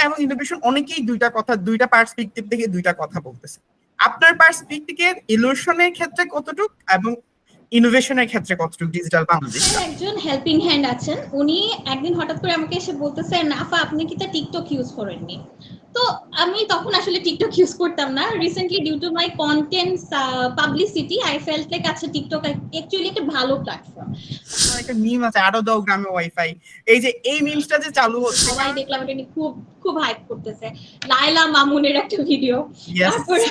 এবং ইনোভেশন অনেকেই দুইটা পার্সপেক্টিভ থেকে দুইটা কথা বলতেছে। আপনার পার্সপেক্টিভে ইলুশনের ক্ষেত্রে কতটুক এবং ইনোভেশনের ক্ষেত্রে কতটুক ডিজিটাল বাংলাদেশ? একজন হেল্পিং হ্যান্ড আছেন, উনি একদিন হঠাৎ করে আমাকে এসে বলতেছেন, আফা আপনি কি তা টিকটক ইউজ করেননি? তো আমি তখন আসলে টিকটক ইউজ করতাম না। Recently due to my content publicity I felt like আচ্ছা টিকটক অ্যাকচুয়ালি একটা ভালো প্ল্যাটফর্ম। একটা মিম আছে, আরো দাও গ্রামে ওয়াইফাই, এই যে এই মিমসটা যে চালু হচ্ছে সবাই দেখলাম এটা নিয়ে খুব খুব হাইপ করতেছে। লায়লা মামুনের একটা ভিডিও, তারপরে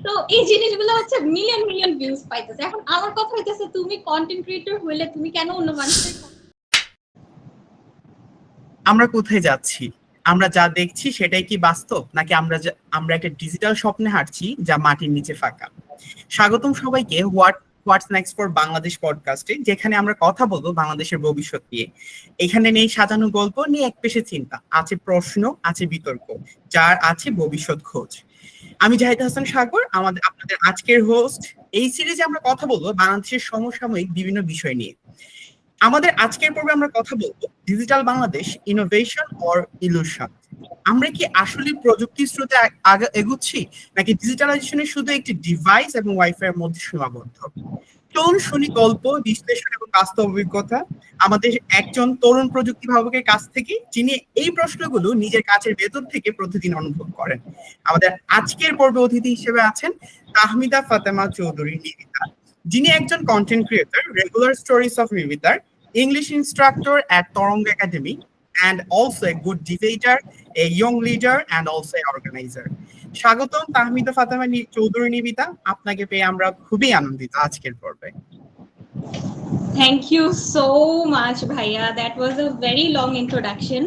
তো এই জিনিসগুলো হচ্ছে মিলিয়ন মিলিয়ন ভিউজ পাইতেছে। এখন আমার কথা হইতেছে তুমি কন্টেন্ট ক্রিয়েটর হইলে তুমি কেন অন্য মানুষের, আমরা কোথায় যাচ্ছি? আমরা যা দেখছি সেটাই কি বাস্তব, নাকি আমরা একটা ডিজিটাল স্বপ্নে হাঁটছি যা মাটির নিচে ফাঁকা? স্বাগতম সবাইকে হোয়াটস নেক্সট ফর বাংলাদেশ পডকাস্টে, যেখানে আমরা কথা বলবো বাংলাদেশের ভবিষ্যৎ নিয়ে। এখানে নেই সাজানো গল্প, নিয়ে এক পেশে চিন্তা, আছে প্রশ্ন, আছে বিতর্ক, যার আছে ভবিষ্যৎ খোঁজ। আমি জাহিদ হাসান সাগর, আপনাদের আজকের হোস্ট। এই সিরিজে আমরা কথা বলবো বাংলাদেশের সমসাময়িক বিভিন্ন বিষয় নিয়ে। আমাদের আজকের পর্বে আমরা কথা বলবো digital Bangladesh, innovation or illusion. আমরা কি আসলে প্রযুক্তির স্রোতে এগুচ্ছি, নাকি ডিজিটালাইজেশনের শুধু একটি ডিভাইস এবং ওয়াইফাই এর মধ্যে সীমাবদ্ধ? চলুন শুনি গল্প, বিশ্লেষণ এবং বাস্তব অভিজ্ঞতা আমাদের একজন তরুণ প্রযুক্তি ভাবকের কাছ থেকে, যিনি এই প্রশ্নগুলো নিজের কাছের ভেতর থেকে প্রতিদিন অনুভব করেন। আমাদের আজকের পর্বে অতিথি হিসেবে আছেন তাহমিদা ফাতেমা চৌধুরী নিবিতা, যিনি একজন content creator, regular stories of নিবিতার English instructor at Torong Academy, and also a good debater, a young leader, and also an organizer. স্বাগতম তাহমিদা ফাতেমা চৌধুরী নিবিতা, আপনাকে পেয়ে আমরা খুবই আনন্দিত আজকের পর্বে। Thank you so much, Bhaiya. That was a very long introduction.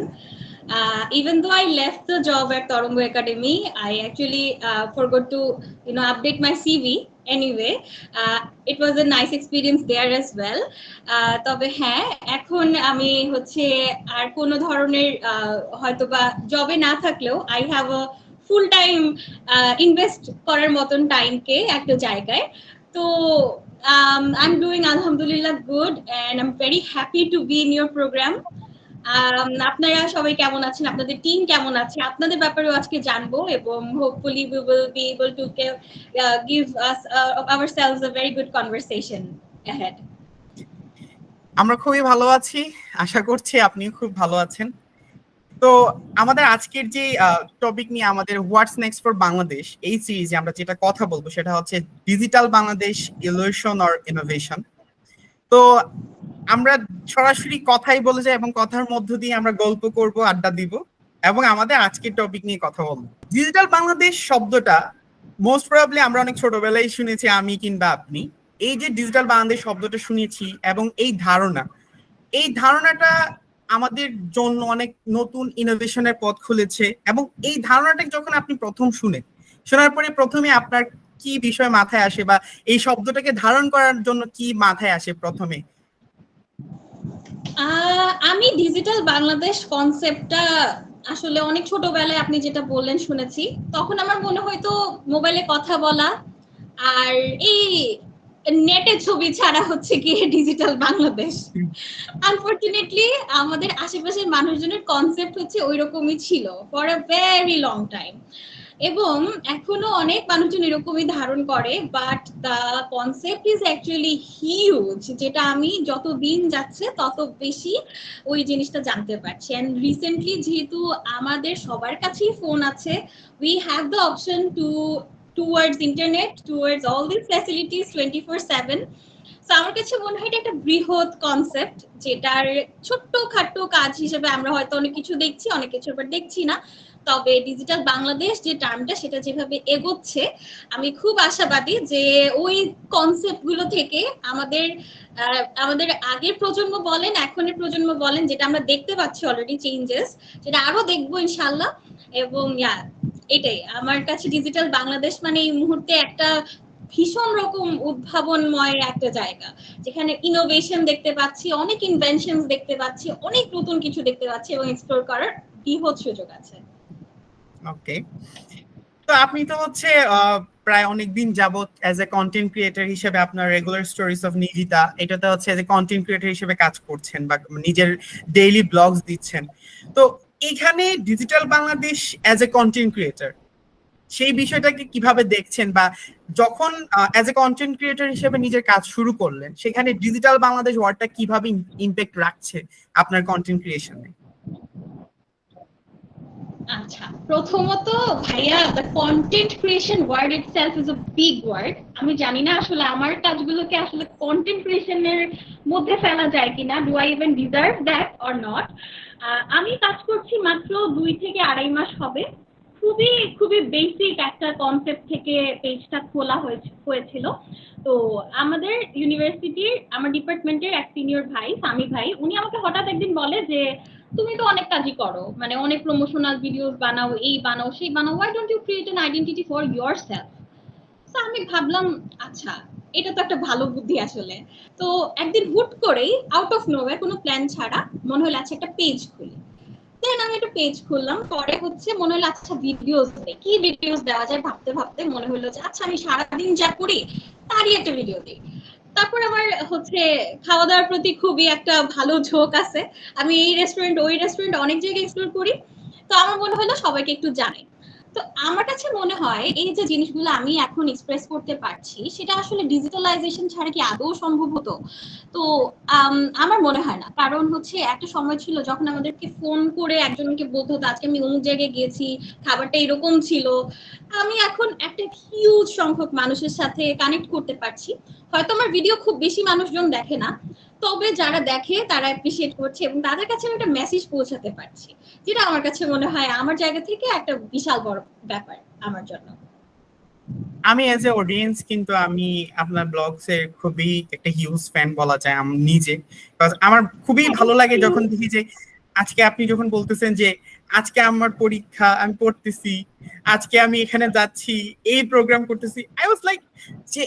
Even though I left the job at Torongo Academy, I actually forgot to, update my CV. Anyway, it was a nice experience there as well. তবে হ্যাঁ, এখন আমি হচ্ছে আর কোনো ধরনের হয়তোবা জবে না থাকলেও I have a full time invest করার মতন টাইমকে একটা জায়গায়। তো I'm doing alhamdulillah good and I'm very happy to be in your program. আপনারা সবাই কেমন আছেন, আপনাদের টিম কেমন আছে, আপনাদের ব্যাপারেও আজকে জানবো এবং hopefully we will be able to give us ourselves a very good conversation ahead. আমরা খুবই ভালো আছি, আশা করছি আপনিও খুব ভালো আছেন। তো আমাদের আজকের যে টপিক নিয়ে আমাদের হোয়াটস নেক্সট ফর বাংলাদেশ এই সিরিজে আমরা যেটা কথা বলবো সেটা হচ্ছে digital Bangladesh, illusion or innovation. তো আমরা সরাসরি কথাই বলে যাই এবং কথার মধ্য দিয়ে আমরা গল্প করব, আড্ডা দিব এবং আমাদের আজকের টপিক নিয়ে কথা বলবো। ডিজিটাল বাংলাদেশ শব্দটা মোস্ট প্রবাবলি আমরা অনেক ছোটবেলায় শুনেছি, আমি কিংবা আপনি। এই যে ডিজিটাল বাংলাদেশ শব্দটা শুনেছি এবং এই ধারণাটা আমাদের জন্য অনেক নতুন ইনোভেশনের পথ খুলেছে। এবং এই ধারণাটা যখন আপনি প্রথম শোনার পরে প্রথমে আপনার কি বিষয় মাথায় আসে, বা এই শব্দটাকে ধারণ করার জন্য কি মাথায় আসে প্রথমে? আমি ডিজিটাল বাংলাদেশ কনসেপ্টটা আসলে অনেক ছোটবেলায় আপনি যেটা বললেন শুনেছি। তখন আমার মনে হয়তো মোবাইলে কথা বলা আর এই নেটে ছবি ছাড়া হচ্ছে গিয়ে ডিজিটাল বাংলাদেশ। আনফরচুনেটলি আমাদের আশেপাশের মানুষজনের কনসেপ্ট হচ্ছে ওইরকমই ছিল for a very long time, এবং এখনো অনেক মানুষজন এরকমই ধারণ করে, but the concept is actually huge, যেটা আমি যত দিন যাচ্ছে তত বেশি ওই জিনিসটা জানতে পারছি। অ্যান্ড রিসেন্টলি যেহেতু আমাদের সবার কাছেই ফোন আছে, we have the option towards internet, towards all these facilities 24/7. So আমার কাছে মনে হয় এটা একটা বৃহৎ কনসেপ্ট, যেটার ছোট্ট খাট্টো কাজ হিসেবে আমরা হয়তো অনেক কিছু দেখছি, অনেক কিছু আবার দেখছি না। তবে ডিজিটাল বাংলাদেশ যে টার্মটা, সেটা যেভাবে এগোচ্ছে, আমি খুব আশাবাদী যে ওই কনসেপ্ট গুলো থেকে আমাদের আগের প্রজন্ম বলেন, এখনের প্রজন্ম বলেন, যেটা আমরা দেখতে পাচ্ছি অলরেডি চেঞ্জেস, যেটা আরো দেখবো ইনশাল্লাহ। এবং এটাই আমার কাছে ডিজিটাল বাংলাদেশ মানে এই মুহূর্তে একটা ভীষণ রকম উদ্ভাবনময় একটা জায়গা, যেখানে ইনোভেশন দেখতে পাচ্ছি, অনেক ইনভেনশনস দেখতে পাচ্ছি, অনেক নতুন কিছু দেখতে পাচ্ছি এবং এক্সপ্লোর করার বৃহৎ সুযোগ আছে। ওকে, তো আপনি তো হচ্ছে প্রায় অনেকদিন যাবত অ্যাজ এ কন্টেন্ট ক্রিয়েটর হিসেবে আপনার রেগুলার স্টোরিজ অফ নিবিতা এটাতে হচ্ছে অ্যাজ এ কন্টেন্ট ক্রিয়েটর হিসেবে কাজ করছেন বা নিজের ডেইলি ব্লগস দিচ্ছেন। তো এখানে digital Bangladesh as a content creator সেই বিষয়টাকে কিভাবে দেখছেন, বা যখন অ্যাজ এ কন্টেন্ট ক্রিয়েটর হিসেবে নিজের কাজ শুরু করলেন সেখানে ডিজিটাল বাংলাদেশ ওয়ার্ডটা কিভাবে ইম্প্যাক্ট রাখছে আপনার কন্টেন্ট ক্রিয়েশনে? আচ্ছা, প্রথমত ভাইয়া, the content creation word itself is a big word. আমি জানি না আসলে আমার কাজগুলোকে আসলে কন্টেন্ট ক্রিয়েশনের মধ্যে ফেলা যায় কিনা, do I even deserve that or not. আমি কাজ করছি মাত্র 2 থেকে 2.5 মাস হবে। খুবই খুবই বেসিক একটা কনসেপ্ট থেকে পেজটা খোলা হয়েছিল। তো আমাদের ইউনিভার্সিটির, আমার ডিপার্টমেন্টের এক সিনিয়র ভাই, সামি ভাই, উনি আমাকে হঠাৎ একদিন বলে যে তুমি তো অনেক কাজই করো, মানে অনেক প্রমোশনাল ভিডিওস বানাও, এই বানাও সেই বানাও, why don't you create an identity for yourself? তো আমি ভাবলাম, আচ্ছা, এটা তো একটা ভালো বুদ্ধি আসলে। তো একদিন হুট করেই আউট অফ নোওয়্যার, কোনো প্ল্যান ছাড়া মনে হলো আচ্ছা একটা পেজ খুলি। দেন আমি একটা পেজ খুললাম, পরে হচ্ছে মনে হলো আচ্ছা ভিডিওস দেই, কি ভিডিওস দেওয়া যায় ভাবতে ভাবতে মনে হলো যে আচ্ছা আমি সারাদিন যা করি তারই একটা ভিডিও দিই। তারপর আমার হচ্ছে খাওয়া দাওয়ার প্রতি খুবই একটা ভালো ঝোঁক আছে, আমি এই রেস্টুরেন্ট ওই রেস্টুরেন্ট অনেক জায়গায় এক্সপ্লোর করি। তো আমার মনে হলো সবাইকে একটু জানাই। তো আমার কাছে মনে হয় এই যে জিনিসগুলো আমি এখন এক্সপ্রেস করতে পারছি সেটা আসলে ডিজিটালাইজেশন ছাড়া কি আদৌ সম্ভব হতো? তো আমার মনে হয় না, কারণ হচ্ছে একটা সময় ছিল যখন আমাদেরকে ফোন করে একজনকে বলতে হতো আজকে আমি অমুক জায়গায় গিয়েছি, খাবারটা এরকম ছিল। আমি এখন একটা হিউজ সংখ্যক মানুষের সাথে কানেক্ট করতে পারছি। হয়তো আমার ভিডিও খুব বেশি মানুষজন দেখে না, তবে যারা দেখে তারা অ্যাপ্রিসিয়েট করছে এবং তাদের কাছে আমি একটা মেসেজ পৌঁছাতে পারছি, যেটা আমার কাছে মনে হয় আমার জায়গা থেকে একটা বিশাল বড় ব্যাপার আমার জন্য। আমি এজ এ অডিয়েন্স কিন্তু আমি আপনার ব্লগস এর খুবই একটা হিউজ ফ্যান বলা যায় আমি নিজে। আমার খুবই ভালো লাগে যখন দেখি যে আজকে আপনি যখন বলতেছেন যে আজকে আমার পরীক্ষা, আমি পড়তেছি, আজকে আমি এখানে যাচ্ছি, এই প্রোগ্রাম করতেছি, আই ওয়াজ লাইক যে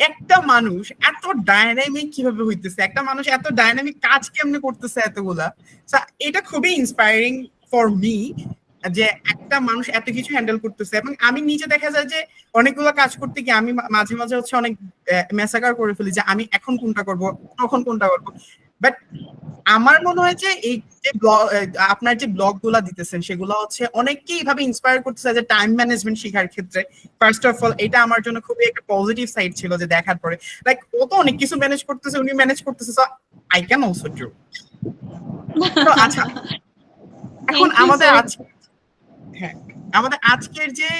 একটা মানুষ এত ডায়নামিক কিভাবে হইতেছে, একটা মানুষ এত ডায়নামিক কাজ কেমনে করতেছে এতগুলা। এটা খুবই ইন্সপায়ারিং ফর মি যে একটা মানুষ এত কিছু হ্যান্ডেল করতেছে। এবং আমি নিজে দেখা যায় যে অনেকগুলো কাজ করতে গিয়ে আমি মাঝে মাঝে হচ্ছে অনেক মেসাকার করে ফেলি যে আমি এখন কোনটা করব, তখন কোনটা করব। বাট আমার মনে হয় যে এই যে আপনার যে ব্লগ গুলা দিতেছেন সেগুলো হচ্ছে অনেককেই এইভাবে ইন্সপায়ার করতেছে যে টাইম ম্যানেজমেন্ট শেখার ক্ষেত্রে। ফার্স্ট অফ অল এটা আমার জন্য খুবই একটা পজিটিভ সাইড ছিল যে দেখার পরে লাইক ও তো অনেক কিছু ম্যানেজ করতেছে, উনি ম্যানেজ করতেছে, so I can also do. তো আচ্ছা, এখন আমাদের হ্যাঁ, আমাদের আজকের যে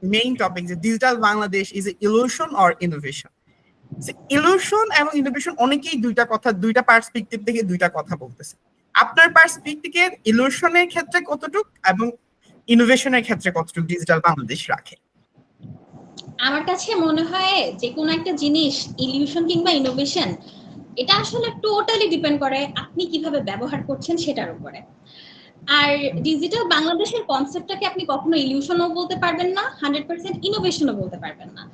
মেইন টপিক যে digital Bangladesh is illusion or innovation. Illusion এবং ইনোভেশন অনেকেই দুইটা পার্সপেক্টিভ থেকে দুইটা কথা বলতেছে। আপনার পার্সপেক্টিভে ইলিউশনের ক্ষেত্রে কতটুক এবং ইনোভেশনের ক্ষেত্রে কতটুক ডিজিটাল বাংলাদেশ রাখে? আমার কাছে মনে হয় যে কোনো একটা জিনিস ইলিউশন কিংবা ইনোভেশন, এটা আসলে টোটালি ডিপেন্ড করে আপনি কিভাবে ব্যবহার করছেন সেটার উপরে। আর ডিজিটাল বাংলাদেশের কনসেপ্টটাকে আপনি কখনো ইলিউশনও বলতে পারবেন না, 100% ইনোভেশনও বলতে পারবেন না।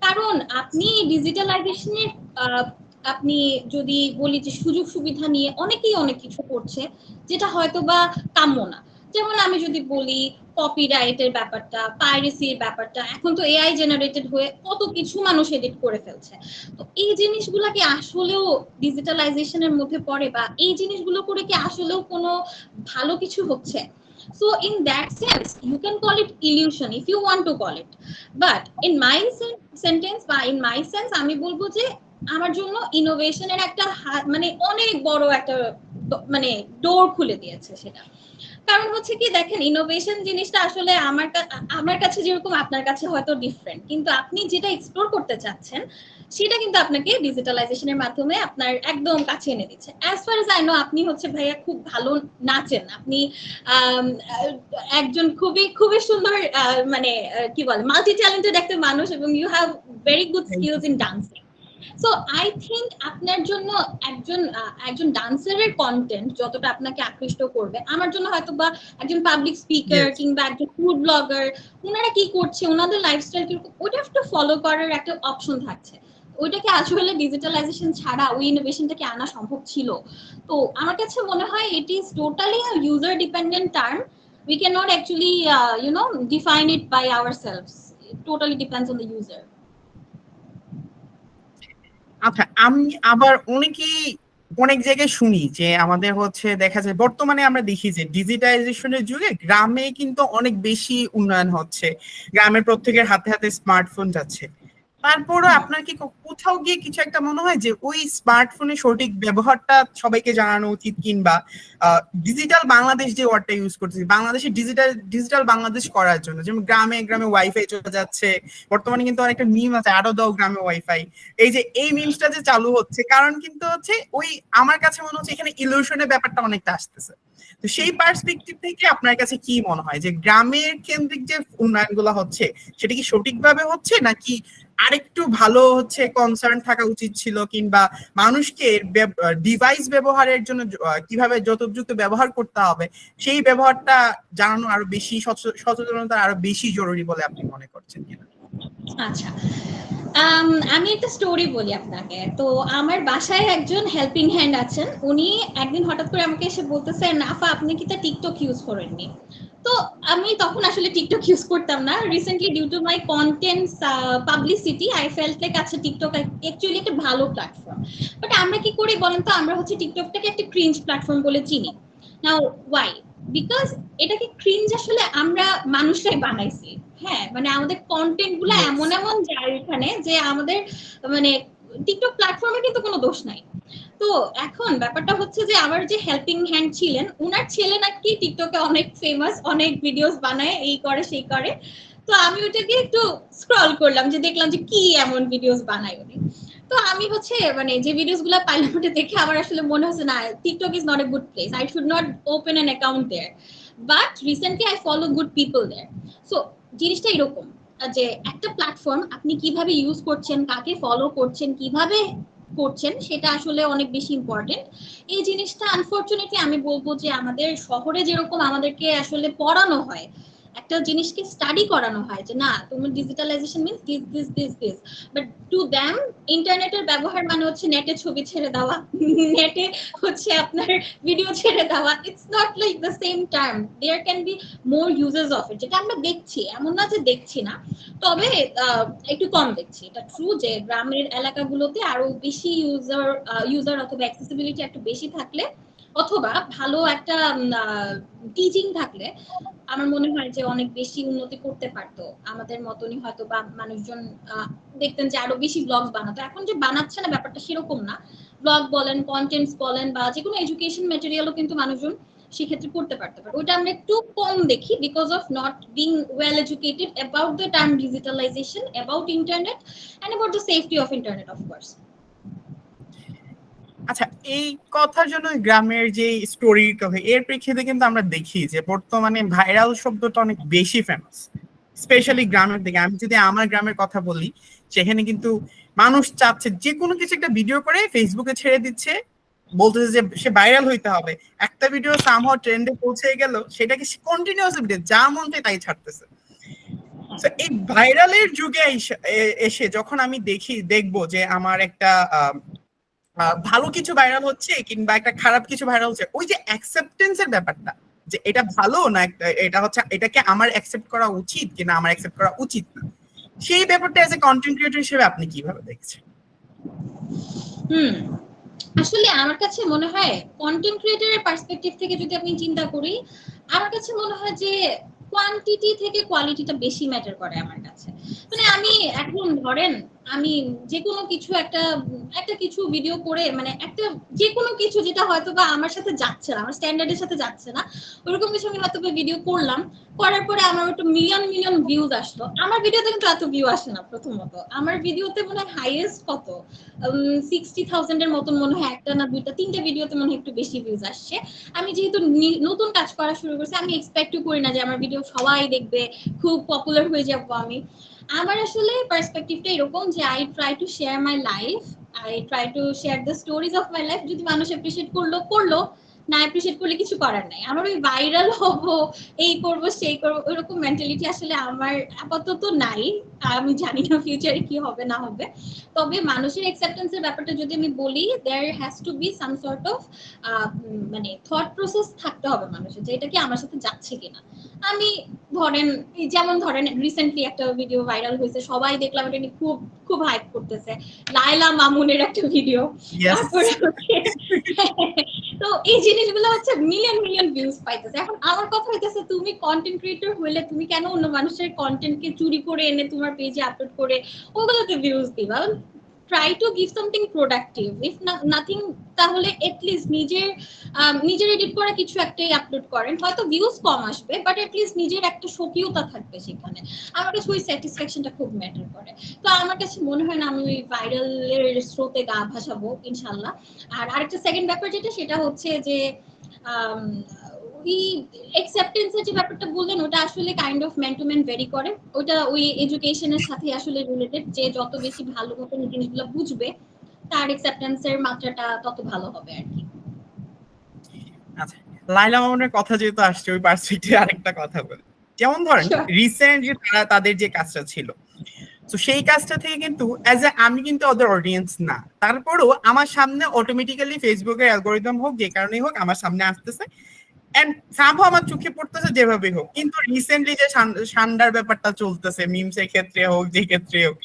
কারণ আপনি ডিজিটালাইজেশনের আপনি যদি বলি যে সুযোগ সুবিধা নিয়ে অনেকেই অনেক কিছু করছে যেটা হয়তো বা কাম্য না। যেমন আমি যদি বলি কপিরাইটের ব্যাপারটা, পাইরেসির ব্যাপারটা, এখন তো এআই জেনারেটেড হয়ে কত কিছু মানুষ এডিট করে ফেলছে। তো এই জিনিসগুলা কি আসলেও ডিজিটালাইজেশনের মধ্যে পড়ে, বা এই জিনিসগুলো করে কি আসলেও কোনো ভালো কিছু হচ্ছে? So in that sense you can call it illusion if you want to call it, but in my sentence বা in my sense আমি বলবো যে আমার জন্য ইনোভেশনের একটা মানে অনেক বড় একটা মানে ডোর খুলে দিয়েছে সেটা। কারণ হচ্ছে কি দেখেন, ইনোভেশন জিনিসটা আসলে আমার কাছে যেরকম আপনার কাছে হয়তো ডিফারেন্ট, কিন্তু আপনি যেটা এক্সপ্লোর করতে চাচ্ছেন সেটা কিন্তু আপনাকে ডিজিটালাইজেশনের মাধ্যমে আপনার একদম কাছে এনে দিচ্ছে। As far age I know আপনি হচ্ছে ভাইয়া খুব ভালো নাচেন, আপনি একজন খুবই খুবই সুন্দর মানে কি বলে মাল্টি ট্যালেন্টেড একটা মানুষ, এবং you have very good skills in dancing. So I think আপনার জন্য একজন ডান্সারের কন্টেন্ট যতটা আপনাকে আকৃষ্ট করবে, আমার জন্য হয়তো বা একজন পাবলিক স্পিকার কিংবা একজন ফুড ব্লগার, ওনারা কি করছে, ওনাদের লাইফস্টাইল কিরকম, ওটা একটু ফলো করার একটা অপশন থাকছে। ওইটাকে আসলে ডিজিটালাইজেশন ছাড়া ওই ইনোভেশনটাকে আনা সম্ভব ছিল? তো আমার কাছে মনে হয় it is totally a user dependent term. We cannot actually define it by ourselves. It totally depends on the user. আচ্ছা, আমি আবার অনেকেই অনেক জায়গায় শুনি যে আমাদের হচ্ছে দেখা যায় বর্তমানে আমরা দেখি যে ডিজিটাইজেশনের যুগে গ্রামে কিন্তু অনেক বেশি উন্নয়ন হচ্ছে, গ্রামের প্রত্যেকের হাতে হাতে স্মার্টফোন যাচ্ছে। তারপরও আপনার কি কোথাও গিয়ে কিছু একটা মনে হয় যে ওই স্মার্টফোনের সঠিক ব্যবহারটা সবাইকে জানানো উচিত, কিংবা ডিজিটাল বাংলাদেশ যে ওয়ার্ডটা ইউজ করতেছি, বাংলাদেশে ডিজিটাল বাংলাদেশ করার জন্য, যেমন গ্রামে গ্রামে ওয়াইফাই চলে যাচ্ছে, বর্তমানে কিন্তু অনেকটা মিম আছে আরো দাও গ্রামে ওয়াইফাই, এই যে এই মিমসটা যে চালু হচ্ছে, কারণ কিন্তু হচ্ছে ওই আমার কাছে মনে হচ্ছে এখানে ইলিউশনের ব্যাপারটা অনেকটা আসতেছে। তো সেই পার্সপেক্টিভ থেকে আপনার কাছে কি মনে হয় যে গ্রামের কেন্দ্রিক যে উন্নয়নগুলো হচ্ছে সেটা কি সঠিকভাবে হচ্ছে, নাকি আরেকটু ভালো হচ্ছে কনসার্ন থাকা উচিত ছিল, কিংবা মানুষকে ডিভাইস ব্যবহারের জন্য কিভাবে যথোপযুক্ত ব্যবহার করতে হবে সেই ব্যবহারটা জানানো আরো বেশি, সচেতনতা আরো বেশি জরুরি বলে আপনি মনে করছেন কিনা? আচ্ছা, আমি একটা স্টোরি বলি আপনাকে। তো আমার বাসায় একজন হেল্পিং হ্যান্ড আছেন, উনি একদিন হঠাৎ করে আমাকে এসে বলতেছেন, আফা আপনি কি তা টিকটক ইউজ করেননি? তো আমি তখন আসলে টিকটক ইউজ করতাম না। Recently due to my content publicity I felt like আচ্ছা টিকটক অ্যাকচুয়ালি একটা ভালো প্ল্যাটফর্ম, বাট আমরা কি করি বলেন তো, আমরা হচ্ছে টিকটকটাকে একটা ক্রিঞ্জ প্ল্যাটফর্ম বলে চিনি। নাও ওয়াই? বিকজ এটাকে ক্রিঞ্জ আসলে আমরা মানুষরাই বানাইছি। হ্যাঁ, মানে আমাদের কন্টেন্ট গুলো এমন এমন যায় এখানে যে আমাদের মানে টিকটক প্ল্যাটফর্মে কিন্তু কোনো দোষ নাই। তো এখন ব্যাপারটা হচ্ছে যে আমার যে হেল্পিং হ্যান্ড ছিলেন, উনার ছেলে নাকি টিকটকে অনেক ফেমাস, অনেক ভিডিওস বানায়, এই করে সেই করে। তো আমি ওটাকে একটু স্ক্রল করলাম, যে দেখলাম যে কি এমন ভিডিওস বানায় উনি। তো আমি হচ্ছে মানে যে ভিডিওস গুলো পাইলাম ওটা দেখে আমার আসলে মনে হচ্ছে না, TikTok is not a good place, I should not open an account there. But recently I follow good people there. So জিনিসটা এরকম যে একটা প্ল্যাটফর্ম আপনি কিভাবে ইউজ করছেন, কাকে ফলো করছেন, কিভাবে করছেন, সেটা আসলে অনেক বেশি ইম্পর্টেন্ট। এই জিনিসটা আনফরচুনেটলি আমি বলবো যে আমাদের শহরে যেরকম আমাদেরকে আসলে পড়ানো হয়, একটা জিনিসকে স্টাডি করানো হয় যে না তুমি digitalization means this this this this, but to them ইন্টারনেটের ব্যবহার মানে হচ্ছে নেটে ছবি ছেড়ে দেওয়া, নেটে হচ্ছে আপনার ভিডিও ছেড়ে দেওয়া। It's not like the same term, there can be more uses of it, যেটা আমরা দেখছি, এমন না যে দেখছি না, তবে একটু কম দেখছি। এটা ট্রু যে গ্রামের এলাকাগুলোতে আরো বেশি ইউজার অথবা অ্যাক্সেসিবিলিটি একটু বেশি থাকলে, অথবা ভালো একটা টিচিং থাকলে আমার মনে হয় যে অনেক বেশি উন্নতি করতে পারতো। আমাদের মতনই হয়তো বা মানুষজন দেখতেন যে আরো বেশি ব্লগ বানাতো। এখন যে বানাচ্ছে না ব্যাপারটা সেরকম না। ব্লগ বলেন, কন্টেন্টস বলেন, বা যে কোনো এডুকেশন ম্যাটেরিয়ালও কিন্তু মানুষজন সেক্ষেত্রে করতে পারতে পারে। ওইটা আমরা একটু কম দেখি because of not being well educated about the term digitalization, about internet and about the safety of internet of course. আচ্ছা, এই কথার জন্য গ্রামের যে স্টোরি কথা, এর প্রেক্ষিতে কিন্তু আমরা দেখি যে বর্তমানে ভাইরাল শব্দটা অনেক বেশি ফেমাস, স্পেশালি গ্রামের দিকে। আমি যদি আমার গ্রামের কথা বলি, সেখানে কিন্তু মানুষ চাচ্ছে যে কোনো কিছু একটা ভিডিও করে ফেসবুকে ছেড়ে দিচ্ছে, বলতেছে যে সে ভাইরাল হইতে হবে। একটা ভিডিও সামহাও ট্রেন্ডে পৌঁছে গেল, সেটাকে কন্টিনিউয়াস ভিডিও যা মন চায় তাই ছাড়তেছে। এই ভাইরালের যুগে এসে যখন আমি দেখবো যে আমার একটা ভালো কিছু ভাইরাল হচ্ছে কিংবা একটা খারাপ কিছু ভাইরাল হচ্ছে, ওই যে অ্যাকসেপ্টেন্সের ব্যাপারটা, যে এটা ভালো না এটা হচ্ছে, এটাকে আমার অ্যাকসেপ্ট করা উচিত কিনা আমার অ্যাকসেপ্ট করা উচিত না, সেই ব্যাপারটা এজ এ কন্টেন্ট ক্রিয়েটর হিসেবে আপনি কিভাবে দেখছেন? আসলে আমার কাছে মনে হয় কন্টেন্ট ক্রিয়েটরের পার্সপেক্টিভ থেকে যদি আপনি চিন্তা করি, আমার কাছে মনে হয় যে কোয়ান্টিটি থেকে কোয়ালিটিটা বেশি ম্যাটার করে আমার কাছে। মানে আমি এখন ধরেন আমি যে কোনো কিছু একটা কিছু ভিডিও করে, মানে একটা যে কোনো কিছু যেটা হয়তো বা আমার সাথে যাচ্ছে না, আমার স্ট্যান্ডার্ডের সাথে যাচ্ছে না, ওরকম কিছু আমি হয়তো ভিডিও করলাম, করার পরে আমার একটা মিলিয়ন মিলিয়ন ভিউজ আসলো। আমার ভিডিওতে কিন্তু এত ভিউ আসে না। প্রথমত আমার ভিডিওতে মনে হয় হাইয়েস্ট কত 60,000 এর মতন মনে হয়, একটা না দুইটা তিনটা ভিডিওতে মনে হয় একটু বেশি ভিউজ আসছে। আমি যেহেতু নতুন কাজ করা শুরু করছি, আমি এক্সপেক্টও করি না যে আমার ভিডিও সবাই দেখবে, খুব পপুলার হয়ে যাবো আমি। আমার আসলে পার্সপেক্টিভটা এরকম যে I try to share my life, I try to share the stories of my life. যদি মানুষ অ্যাপ্রিশিয়েট করলো, না অ্যাপ্রিশিয়েট করলে কিছু করার নাই। আমার ওই ভাইরাল হব, এই করব সেই করব ওরকম মেন্টালিটি আসলে আমার আপাতত নাই। আমি জানি না ফিউচারে কি হবে না হবে। তবে মানুষের অ্যাকসেপ্টেন্সের ব্যাপারটা যদি আমি বলি, there has to be some sort of মানে থট প্রসেস থাকতে হবে মানুষের, যে এটা কি আমার সাথে যাচ্ছে কিনা। আমি ধরেন যেমন ধরেন রিসেন্টলি একটা ভিডিও ভাইরাল হয়েছে, সবাই দেখলাম এটা নিয়ে খুব খুব হাইপ করতেছে, লায়লা মামুনের একটা ভিডিও। Yes. তারপরে হচ্ছে তো এই জিনিসগুলো হচ্ছে মিলিয়ন মিলিয়ন ভিউজ পাইতেছে। এখন আমার কথা হইতেছে, তুমি কন্টেন্ট ক্রিয়েটর হইলে তুমি কেন অন্য মানুষের কন্টেন্টকে চুরি করে এনে তোমার পেজে আপলোড করে ওগুলোতে ভিউজ দিবা? Try to give something productive, if nothing তাহলে এটলিস্ট নিজের এডিট করা কিছু একটাই আপলোড করেন, হয়তো ভিউজ কম আসবে বাট এটলিস্ট নিজের একটা স্বকীয়তা থাকবে সেখানে। আমার কাছে ওই স্যাটিসফ্যাকশনটা খুব ম্যাটার করে। তো আমার কাছে মনে হয় না আমি ওই ভাইরালের স্রোতে গা ভাসাবো ইনশাল্লাহ। আর আরেকটা সেকেন্ড ব্যাপার যেটা, সেটা হচ্ছে যে ওই অ্যাকসেপ্টেন্সের যে ব্যাপারটা বললেন, ওটা আসলে kind of man to man very করে। ওটা ওই এডুকেশনের সাথে আসলে রিলেটেড, যে যত বেশি ভালো মতো জিনিসগুলো বুঝবে তার অ্যাকসেপ্টেন্সের মাত্রাটা তত ভালো হবে আর কি। আচ্ছা, লায়লা মামুনের কথা যেহেতু আসছে, ওই পার্সপেক্টিভে আরেকটা কথা বলি। যেমন ধরেন রিসেন্ট যে তাদের যে কাজটা ছিল, তো সেই কাজটা থেকে কিন্তু আমি কিন্তু ওদের অডিয়েন্স না, তারপরেও আমার সামনে অটোমেটিক্যালি ফেসবুকের অ্যালগোরিদম হোক যে কারণেই হোক আমার সামনে আসতেছে, এন্ড সামহাও আমার চোখে পড়তেছে যেভাবে হোক। কিন্তু রিসেন্টলি যে সান্ডার ব্যাপারটা চলতেছে, মিমস এর ক্ষেত্রে হোক যে ক্ষেত্রে হোক,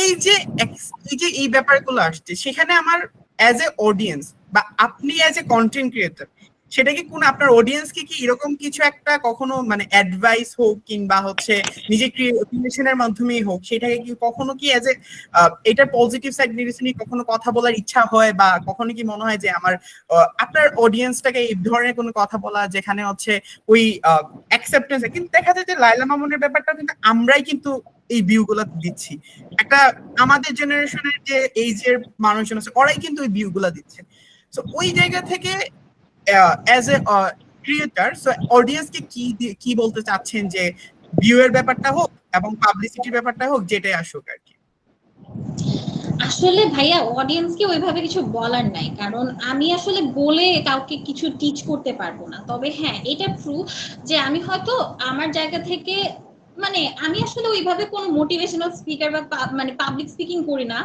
এই যে এই ব্যাপারগুলো আসছে, সেখানে আমার অ্যাজ এ অডিয়েন্স বা আপনি অ্যাজ এ কন্টেন্ট ক্রিয়েটর, সেটা কি কোন আপনার অডিয়েন্সকে কি এরকম কিছু একটা কখনো মানে অ্যাডভাইস হোক কিংবা হচ্ছে নিজের ক্রিয়েশনের মাধ্যমেই হোক, সেটাকে কি কখনো কি অ্যাজ এ এটার পজিটিভ সাইড নেগেটিভ নিয়ে কখনো কথা বলার ইচ্ছা হয়, বা কখনো কি মনে হয় যে আমার আপনার অডিয়েন্সটাকে এই ধরনের কোনো কথা বলা যেখানে হচ্ছে ওই অ্যাকসেপ্টেন্স? কিন্তু দেখা যায় যে লায়লা মামুনের ব্যাপারটা কিন্তু আমরাই কিন্তু এই ভিউ গুলা দিচ্ছি, একটা আমাদের জেনারেশনের যে এইজের মানুষজন আছে ওরাই কিন্তু ওই ভিউ গুলা দিচ্ছে। তো ওই জায়গা থেকে অ্যাজ এ ক্রিয়েটর, সো অডিয়েন্সকে কি বলতে চাচ্ছেন, যে ভিউ এর ব্যাপারটা হোক এবং পাবলিসিটির ব্যাপারটা হোক, যেটাই আসুক আর কি? আসলে ভাইয়া অডিয়েন্সকে ওইভাবে কিছু বলার নাই, কারণ আমি আসলে বলে কাউকে কিছু টিচ করতে পারবো না। তবে হ্যাঁ, এটা ট্রু যে আমি হয়তো আমার জায়গা থেকে, মানে আমি আসলে ওইভাবে কোনো মোটিভেশনাল স্পিকার বা মানে পাবলিক স্পিকিং করি না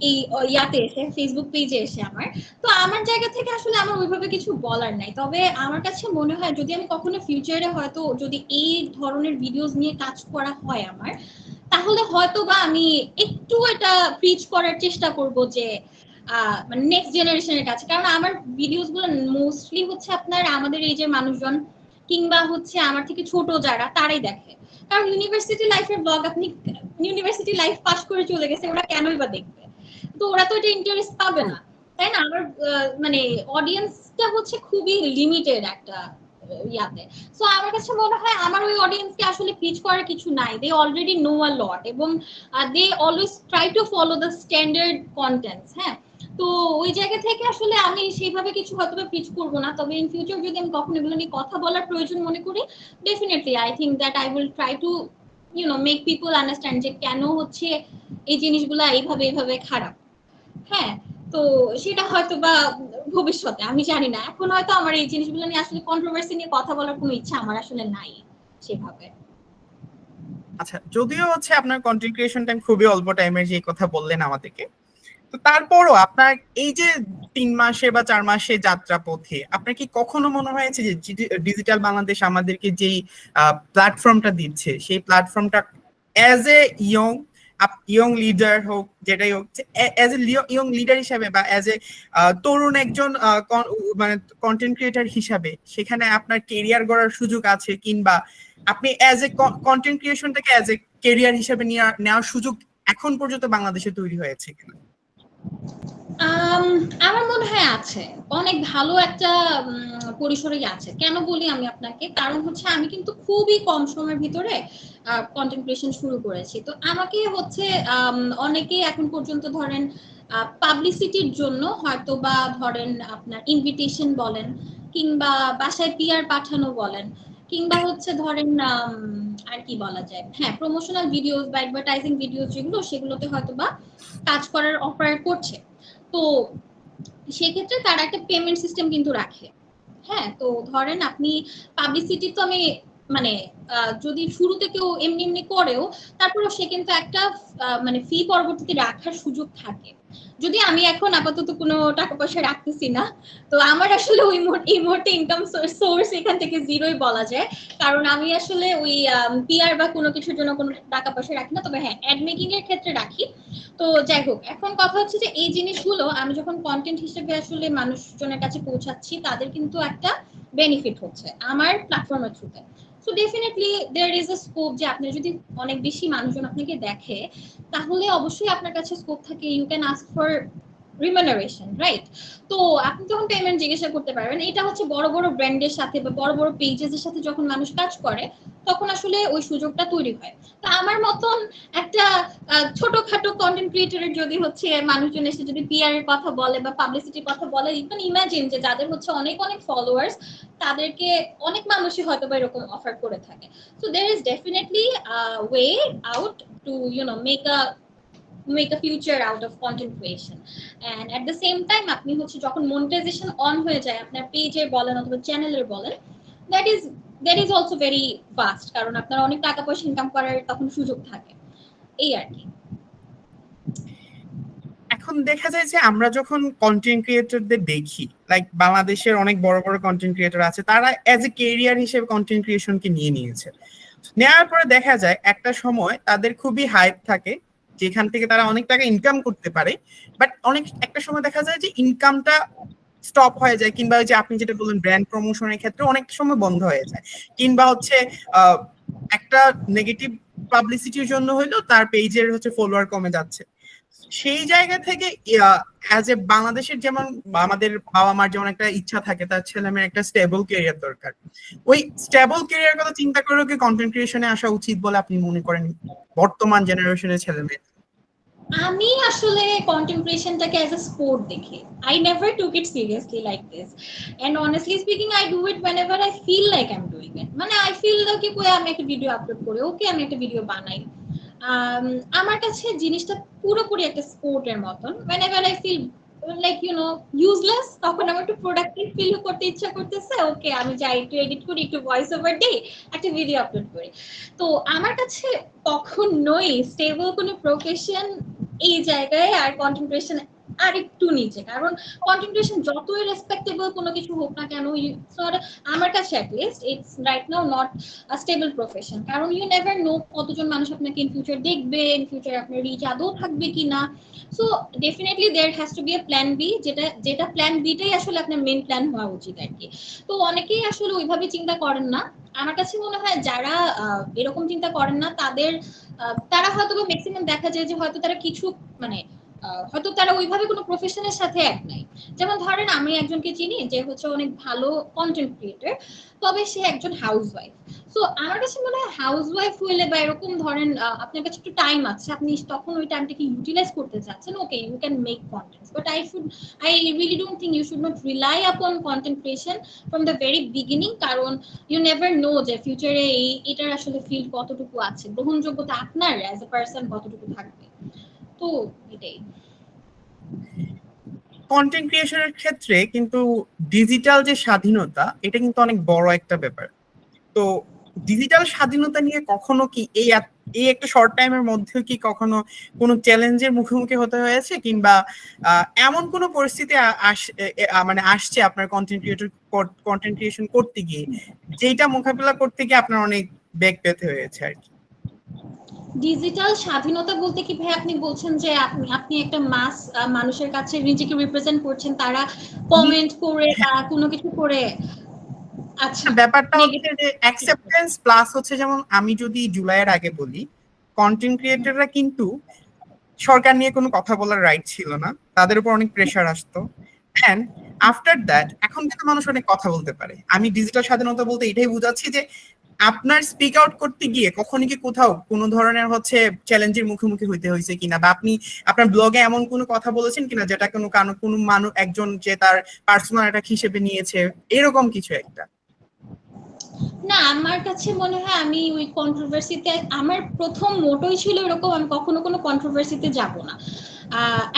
এই ইয়াতে এসে, ফেসবুক পেজে এসে আমার। তো আমার জায়গা থেকে আসলে আমার ওইভাবে কিছু বলার নাই। তবে আমার কাছে মনে হয় যদি আমি কখনো ফিউচারে হয়তো যদি এই ধরনের ভিডিওস নিয়ে কাজ করা হয় আমার, তাহলে হয়তো বা আমি একটু এটা প্রিচ করার চেষ্টা করব যে মানে নেক্সট জেনারেশনের কাছে। কারণ আমার ভিডিওস গুলো মোস্টলি হচ্ছে আপনার আমাদের এজের মানুষজন কিংবা হচ্ছে আমার থেকে ছোট যারা, তারাই দেখে। কারণ ইউনিভার্সিটি লাইফের ব্লগ, আপনি ইউনিভার্সিটি লাইফ পাস করে চলে গেছে, ওরা কেনই বা দেখবে? তো ওরা তো এটা ইন্টারেস্ট পাবে না, তাই না? আমার মানে অডিয়েন্সটা হচ্ছে খুবই লিমিটেড একটা ইয়াতে। সো আমার কাছে মনে হয় আমার ওই অডিয়েন্সকে আসলে পিচ করার কিছু নাই, দে অলরেডি নো আ লট, এবং they always try to follow the standard contents. হ্যাঁ, তো ওই জায়গা থেকে আসলে আমি সেইভাবে কিছু হয়তো পিচ করবো না। তবে ইন ফিউচার যদি আমি কখনো এগুলো নিয়ে কথা বলার প্রয়োজন মনে করি, definitely I think that I will try to make people understand যে কেন হচ্ছে এই জিনিসগুলো এইভাবে এইভাবে খারাপ। হ্যাঁ, তো সেটা হয়তো বা ভবিষ্যতে, আমি জানি না। এখন হয়তো আমার এই জিনিসগুলো নিয়ে আসলে কন্ট্রোভার্সি নিয়ে কথা বলার কোনো ইচ্ছা আমার আসলে নাই সেভাবে। আচ্ছা, যদিও হচ্ছে আপনার কন্টেন্ট ক্রিয়েশন টাইম খুবই অল্প টাইমের, যে কথা বললেন আমাদেরকে, তো তারপরও আপনার এই যে 3 মাসে বা 4 মাসে যাত্রা পথে আপনার কি কখনো মনে হয়েছে যে ডিজিটাল বাংলাদেশ আমাদেরকে যেই প্ল্যাটফর্মটা দিচ্ছে, সেই প্ল্যাটফর্মটা অ্যাজ এ ইয়ং লিডার হোক যেটাই হোক, অ্যাজ এ ইয়ং লিডার হিসাবে বা অ্যাজ এ তরুণ একজন মানে কন্টেন্ট ক্রিয়েটার হিসাবে, সেখানে আপনার কেরিয়ার গড়ার সুযোগ আছে, কিংবা আপনি অ্যাজ এ কন্টেন্ট ক্রিয়েশনটাকে অ্যাজ এ কেরিয়ার হিসাবে নেওয়ার সুযোগ এখন পর্যন্ত বাংলাদেশে তৈরি হয়েছে কিনা? আমার মনে হয় আছে, অনেক ভালো একটা পরিসরেই আছে। কেন বলি আমি আপনাকে, কারণ হচ্ছে আমি কিন্তু খুবই কম সময়ের ভিতরে কন্টেন্ট ক্রিয়েশন শুরু করেছি। তো আমাকে হচ্ছে অনেকে এখন পর্যন্ত ধরেন পাবলিসিটির জন্য হয়তো বা ধরেন আপনার ইনভিটেশন বলেন, কিংবা বাসায় পিআর পাঠানো বলেন, কিংবা হচ্ছে ধরেন আর কি বলা যায়, হ্যাঁ প্রমোশনাল ভিডিওস বা অ্যাডভার্টাইজিং ভিডিওস যেগুলো, সেগুলোতে হয়তো বা কাজ করার অফার করছে। তো সেক্ষেত্রে তারা একটা পেমেন্ট সিস্টেম কিন্তু রাখে। হ্যাঁ, তো ধরেন আপনি পাবলিসিটি তো আমি মানে যদি শুরুতে কেউ এমনি এমনি করেও তারপরেও সে কিন্তু একটা মানে ফি পরবর্তীতে রাখার সুযোগ থাকে। যদি আমি এখন আপাতত কোনো টাকা পয়সা রাখতেছি না, তো আমার আসলে এই মুহূর্তে ইনকাম সোর্স এখান থেকে জিরোই বলা যায়। কারণ আমি আসলে ওই পিআর বা কোনো কিছুর জন্য কোনো টাকা পয়সা রাখি না, তবে হ্যাঁ অ্যাড মেকিং এর ক্ষেত্রে রাখি। তো যাই হোক, এখন কথা হচ্ছে যে এই জিনিসগুলো আমি যখন কন্টেন্ট হিসেবে আসলে মানুষজনের কাছে পৌঁছাচ্ছি, তাদের কিন্তু একটা বেনিফিট হচ্ছে আমার প্ল্যাটফর্মের থ্রুতে। So definitely there is a scope যে আপনি যদি অনেক বেশি মানুষজন আপনাকে দেখে, তাহলে অবশ্যই আপনার কাছে স্কোপ থাকে, you can ask for remuneration, right? তো আপনি তখন পেমেন্ট জিজ্ঞাসা করতে পারবেন। এটা হচ্ছে বড় বড় ব্র্যান্ডের সাথে বা বড় বড় পেজের সাথে যখন মানুষ কাজ করে, তখন আসলে ওই সুযোগটা তৈরি হয়। তো আমার মতন একটা ছোটখাটো কন্টেন্ট ক্রিয়েটরের যদি হচ্ছে মানুষজন এসে যদি পিআর এর কথা বলে বা পাবলিসিটির কথা বলে, ইভেন ইমাজিন যে যাদের হচ্ছে অনেক অনেক ফলোয়ার্স, তাদেরকে অনেক মানুষই হয়তো বা এরকম অফার করে থাকে। So there is definitely way out to make a future out of content creation, and at the same time আপনি হচ্ছে যখন মনিটাইজেশন অন হয়ে যায় আপনার পেজের বলেন অথবা চ্যানেলের বলেন, that is also very fast, কারণ আপনার অনেক টাকা পয়সা ইনকাম করার তখন সুযোগ থাকে। এই আর কি। এখন দেখা যায় যে আমরা যখন কন্টেন্ট ক্রিয়েটরদের দেখি, লাইক বাংলাদেশের অনেক বড় বড় কন্টেন্ট ক্রিয়েটর আছে, তারা অ্যাজ এ কেরিয়ার হিসেবে কন্টেন্ট ক্রিয়েশনকে নিয়ে নিয়েছে। নেওয়ার পরে দেখা যায় একটা সময় তাদের খুবই হাইপ থাকে, যেখান থেকে তারা অনেক টাকা ইনকাম করতে পারে, বাট একটা সময় দেখা যায় যে ইনকামটা স্টপ হয়ে যায়, কিংবা ওই যে আপনি যেটা বললেন ব্র্যান্ড প্রমোশনের ক্ষেত্রে অনেক সময় বন্ধ হয়ে যায়, কিংবা হচ্ছে একটা নেগেটিভ পাবলিসিটির জন্য হইলো তার পেজের হচ্ছে ফলোয়ার কমে যাচ্ছে। সেই জায়গা থেকে অ্যাজ এ বাংলাদেশের যেমন আমাদের বাবা মার যেমন একটা ইচ্ছা থাকে তার ছেলে মেয়ের একটা স্টেবল ক্যারিয়ার দরকার, ওই স্টেবল ক্যারিয়ার কথা চিন্তা করেও কি কন্টেন্ট ক্রিয়েশনে আসা উচিত বলে আপনি মনে করেন বর্তমান জেনারেশনের ছেলে মেয়ে? আমি আসলে কন্টেন্ট ক্রিয়েশনটাকে অ্যাজ আ স্পোর্ট দেখি। I never took it seriously like this, and honestly speaking I do it whenever I feel like I'm doing it. মানে I feel like কই আমি একটা ভিডিও আপলোড করি, ওকে আমি একটা ভিডিও বানাই। আমার কাছে জিনিসটা পুরোপুরি একটা স্পোর্টের মতন। whenever I feel like useless, তখন আমার একটু প্রোডাক্টিভ ফিল করতে ইচ্ছা করতেছে, ওকে আমি যাই একটু এডিট করি, একটু ভয়েস ওভার দিই, একটা ভিডিও আপলোড করি। তো আমার কাছে কখনোই স্টেবল কোনো প্রফেশন এই জায়গায় আর কন্টেন্ট ক্রিয়েশন আর একটু নিচে। কারণ কন্টেন্ট ক্রিয়েশন যতই রেসপেক্টেবল কোনো কিছু হোক না কেন, আমার কাছে atleast its right now not a stable profession. কারণ ইউ নেভার নো কতজন মানুষ আপনাকে ইন ফিউচার দেখবে, ইন ফিউচার আপনার রিচ আদৌ থাকবে কিনা। So definitely there has to be a plan B, যেটা প্ল্যান বিটাই আসলে আপনার মেন প্ল্যান হওয়া উচিত আর কি। তো অনেকেই আসলে ওইভাবে চিন্তা করেন না। আমার কাছে মনে হয় যারা এরকম চিন্তা করেন না, তারা হয়তো ম্যাক্সিমাম দেখা যায় যে হয়তো তারা কিছু মানে হয়তো তারা ওইভাবে কোনো প্রফেশনের সাথে এক নাই। যেমন ধরেন আমি একজনকে চিনি যে হচ্ছে অনেক ভালো কন্টেন্ট ক্রিয়েটর, তবে সে একজন হাউসওয়াইফ। সো আমার কাছে মনে হয় হাউসওয়াইফ হইলে বা এরকম ধরেন আপনার কাছে একটু টাইম আছে, আপনি তখন ওই টাইমটাকে ইউটিলাইজ করতে চাচ্ছেন, okay you can make content, but I really don't think you should not rely upon content creation from the very beginning. কারণ ইউ নেভার নো যে ফিউচারে এটার আসলে ফিল্ড কতটুকু আছে, গ্রহণযোগ্যতা আপনার অ্যাজ এ পার্সন কতটুকু থাকবে। তো এটাই। কন্টেন্ট ক্রিয়েশনের ক্ষেত্রে কিন্তু ডিজিটাল যে স্বাধীনতা, এটা কিন্তু অনেক বড় একটা ব্যাপার। তো ডিজিটাল স্বাধীনতা নিয়ে কখনো কি এই একটা শর্ট টাইমের মধ্যে কি কখনো কোনো চ্যালেঞ্জের মুখোমুখি হতে হয়েছে, কিংবা এমন কোনো পরিস্থিতি মানে আসছে আপনার কন্টেন্ট ক্রিয়েশন করতে গিয়ে, যেটা মোকাবিলা করতে গিয়ে আপনার অনেক বেগ পেতে হয়েছে আর কি? ডিজিটাল স্বাধীনতা বলতে কি ভাই আপনি বলছেন যে আপনি একটা মাস মানুষের কাছে নিজেকে রিপ্রেজেন্ট করছেন, তারা কমেন্ট করে বা কোনো কিছু করে? আচ্ছা, ব্যাপারটা হচ্ছে নেগেটিভ। যে অ্যাকসেপ্টেন্স প্লাস হচ্ছে, যেমন আমি যদি জুলাইয়ের আগে বলি, কন্টেন্ট ক্রিয়েটররা কিন্তু সরকার নিয়ে কোনো কথা বলার রাইট ছিল না, তাদের উপর অনেক প্রেশার আসতো। এন্ড আফটার দ্যাট এখন কিন্তু মানুষ অনেক কথা বলতে পারে। আমি ডিজিটাল স্বাধীনতা বলতে এটাই বুঝাচ্ছি যে আপনার স্পিক আউট করতে গিয়ে কখনো কি কোথাও কোনো ধরনের হচ্ছে চ্যালেঞ্জের মুখোমুখি হইতে হয়েছে কিনা, বা আপনি আপনার ব্লগে এমন কোনো কথা বলেছেন কিনা যেটা কোনো মানুষ একজন যে তার পার্সোনাল অ্যাটাক হিসেবে নিয়েছে, এরকম কিছু একটা? না, আমার কাছে মনে হয় আমি ওই কন্ট্রোভার্সিতে, আমার প্রথম মোটোই ছিল এরকম, আমি কখনো কোনো কন্ট্রোভার্সিতে যাব না।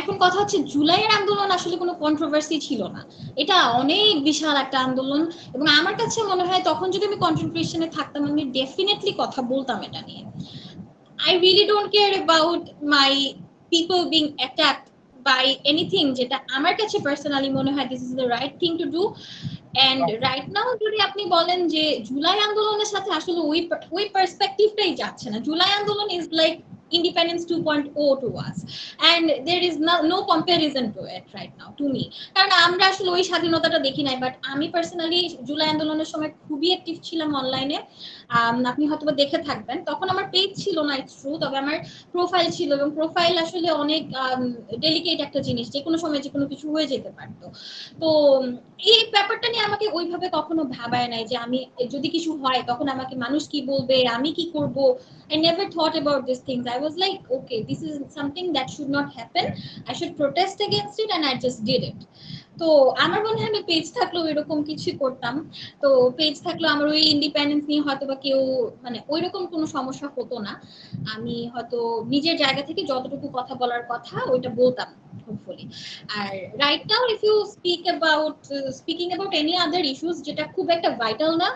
এখন কথা হচ্ছে জুলাইয়ের আন্দোলন আসলে কোনো কন্ট্রোভার্সি ছিল না, এটা অনেক বিশাল একটা আন্দোলন। এবং আমার কাছে মনে হয় তখন যদি আমি কন্টেন্ট ক্রিয়েশনে থাকতাম, আমি ডেফিনেটলি কথা বলতাম এটা নিয়ে। I really don't care about my people being attacked by anything যেটা আমার কাছে পার্সোনালি মনে হয় this is the right thing to do. And right now যদি আপনি বলেন যে জুলাই আন্দোলনের সাথে আসলে ওই পার্সপেক্টিভটাই যাচ্ছে না। জুলাই আন্দোলন is like independence 2.0 to us, and there is no comparison to it right now to me, কারণ আমরা আসলে ওই স্বাধীনতাটা দেখি নাই। বাট আমি পার্সোনালি জুলাই আন্দোলনের সময় খুবই অ্যাক্টিভ ছিলাম অনলাইনে। আপনি হয়তো দেখে থাকবেন, তখন আমার পেজ ছিল না, ইটস ট্রু, তবে আমার প্রোফাইল ছিল, এবং প্রোফাইল আসলে অনেক ডেলিকেট একটা জিনিস, যে কোনো সময় যে কোনো কিছু হয়ে যেতে পারতো। তো এই ব্যাপারটা নিয়ে আমাকে ওইভাবে কখনো ভাবায় নাই যে আমি যদি কিছু হয় তখন আমাকে মানুষ কি বলবে, আমি কি করব। I never thought about these things. I was like, okay, this is something that should not happen. I should protest against it, and I just did it. তো আমার মনে হয় আমি পেজ থাকলেও এরকম কিছু করতাম। তো পেজ থাকলেও আমার ওই ইন্ডিপেন্ডেন্স নিয়ে হয়তো বা কেউ মানে ওইরকম কোনো সমস্যা হতো না। আমি হয়তো নিজের জায়গা থেকে যতটুকু কথা বলার কথা ওইটা বলতাম hopefully. R right now if you speaking about any other issues যেটা খুব একটা ভাইটাল না,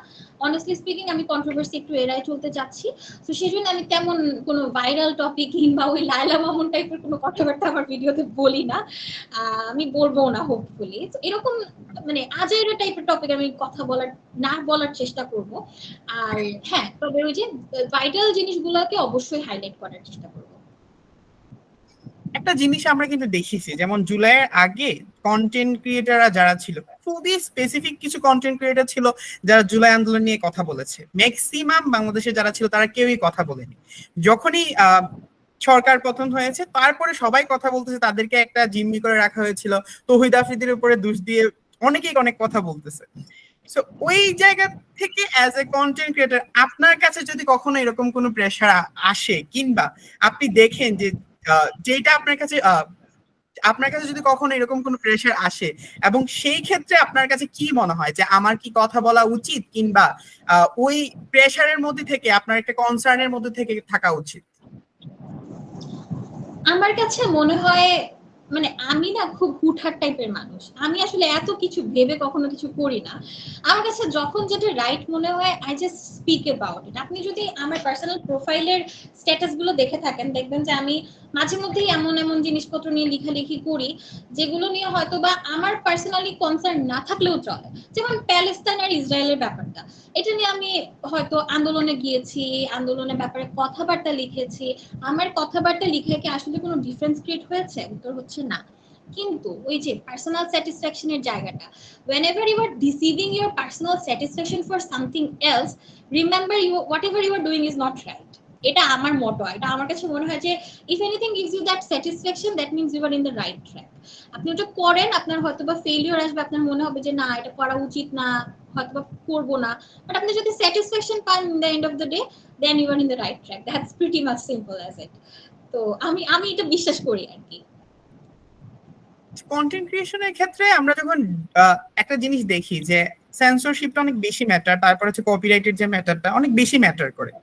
honestly speaking আমি কন্ট্রোভার্সি একটু এড়াই চলতে যাচ্ছি। তো সেজন্য আমি তেমন কোনো ভাইরাল টপিক কিংবা ওই লায়লা মামুন টাইপের কোনো কথাবার্তা আমার ভিডিওতে বলি না, আমি বলবো না হোপফুলি। এরকম মানে আজের টাইপের টপিক আমি কথা বলার চেষ্টা করব। আর হ্যাঁ, তবে ওই যে ভাইটাল জিনিসগুলোকে অবশ্যই হাইলাইট করার চেষ্টা করব। একটা জিনিস আমরা কিন্তু দেখেছি, যেমন জুলাইয়ের আগে কন্টেন্ট ক্রিয়েটাররা যারা ছিল, খুবই স্পেসিফিক কিছু কন্টেন্ট ক্রিয়েটার ছিল যারা জুলাই আন্দোলন নিয়ে কথা বলেছে। ম্যাক্সিমাম বাংলাদেশে যারা ছিল তারা কেউই কথা বলেনি। যখনই সরকার পতন হয়েছে তারপরে সবাই কথা বলতেছে, তাদেরকে একটা জিম্মি করে রাখা হয়েছিল, তৌহিদ আফ্রিদির উপরে দোষ দিয়ে অনেকেই অনেক কথা বলতেছে। সো ওই জায়গা থেকে অ্যাজ এ কন্টেন্ট ক্রিয়েটার আপনার কাছে যদি কখনো এরকম কোনো প্রেশার আসে, কিংবা আপনি দেখেন যে যেটা আপনার কাছে যদি কখনো এরকম কোনো প্রেশার আসে, এবং সেই ক্ষেত্রে আপনার কাছে কি মনে হয় যে আমার কি কথা বলা উচিত, কিংবা ওই প্রেশারের মধ্যে থেকে আপনার একটা কনসার্নের মধ্যে থেকে থাকা উচিত? আমার কাছে মনে হয় মানে আমি না খুব হুটহাট টাইপের মানুষ, আমি আসলে এত কিছু ভেবে কখনো কিছু করি না। আমার কাছে যখন যেটা রাইট মনে হয় I just speak about it. আপনি যদি আমার পার্সোনাল প্রোফাইলের স্ট্যাটাস গুলো দেখে থাকেন, দেখবেন যে আমি মাঝে মধ্যেই এমন এমন জিনিসপত্র নিয়ে লেখালেখি করি যেগুলো নিয়ে হয়তো বা আমার পার্সোনালি কনসার্ন না থাকলেও চলে। যেমন প্যালেস্তাইন আর ইসরায়েলের ব্যাপারটা, এটা নিয়ে আমি হয়তো আন্দোলনে গিয়েছি, আন্দোলনের ব্যাপারে কথাবার্তা লিখেছি। আমার কথাবার্তা লিখে কি আসলে কোনো ডিফারেন্স ক্রিয়েট হয়েছে? উত্তর হচ্ছে না। কিন্তু ওই যে পার্সোনাল স্যাটিসফ্যাকশনের জায়গাটা, whenever you are deceiving your personal satisfaction for something else, remember you whatever you are doing is not right. এটা আমার মোটো, এটা আমার কাছে মনে হয় যে if anything gives you that satisfaction, that means you are in the right track. আপনি ওটা করেন, আপনার হয়তোবা ফেলিওর আসবে, আপনার মনে হবে যে না এটা করা উচিত না, হয়তোবা করবো না, বাট আপনি যদি স্যাটিসফ্যাকশন পান in the end of the day, then you are in the right track. That's pretty much simple as it. তো আমি এটা বিশ্বাস করি আর কি। কন্টেন্ট ক্রিয়েশনের ক্ষেত্রে আমরা যখন একটা জিনিস দেখি যে সেন্সরশিপটা অনেক বেশি ম্যাটার, তারপর হচ্ছে কপিরাইটের যে ম্যাটারটা অনেক বেশি ম্যাটার করে।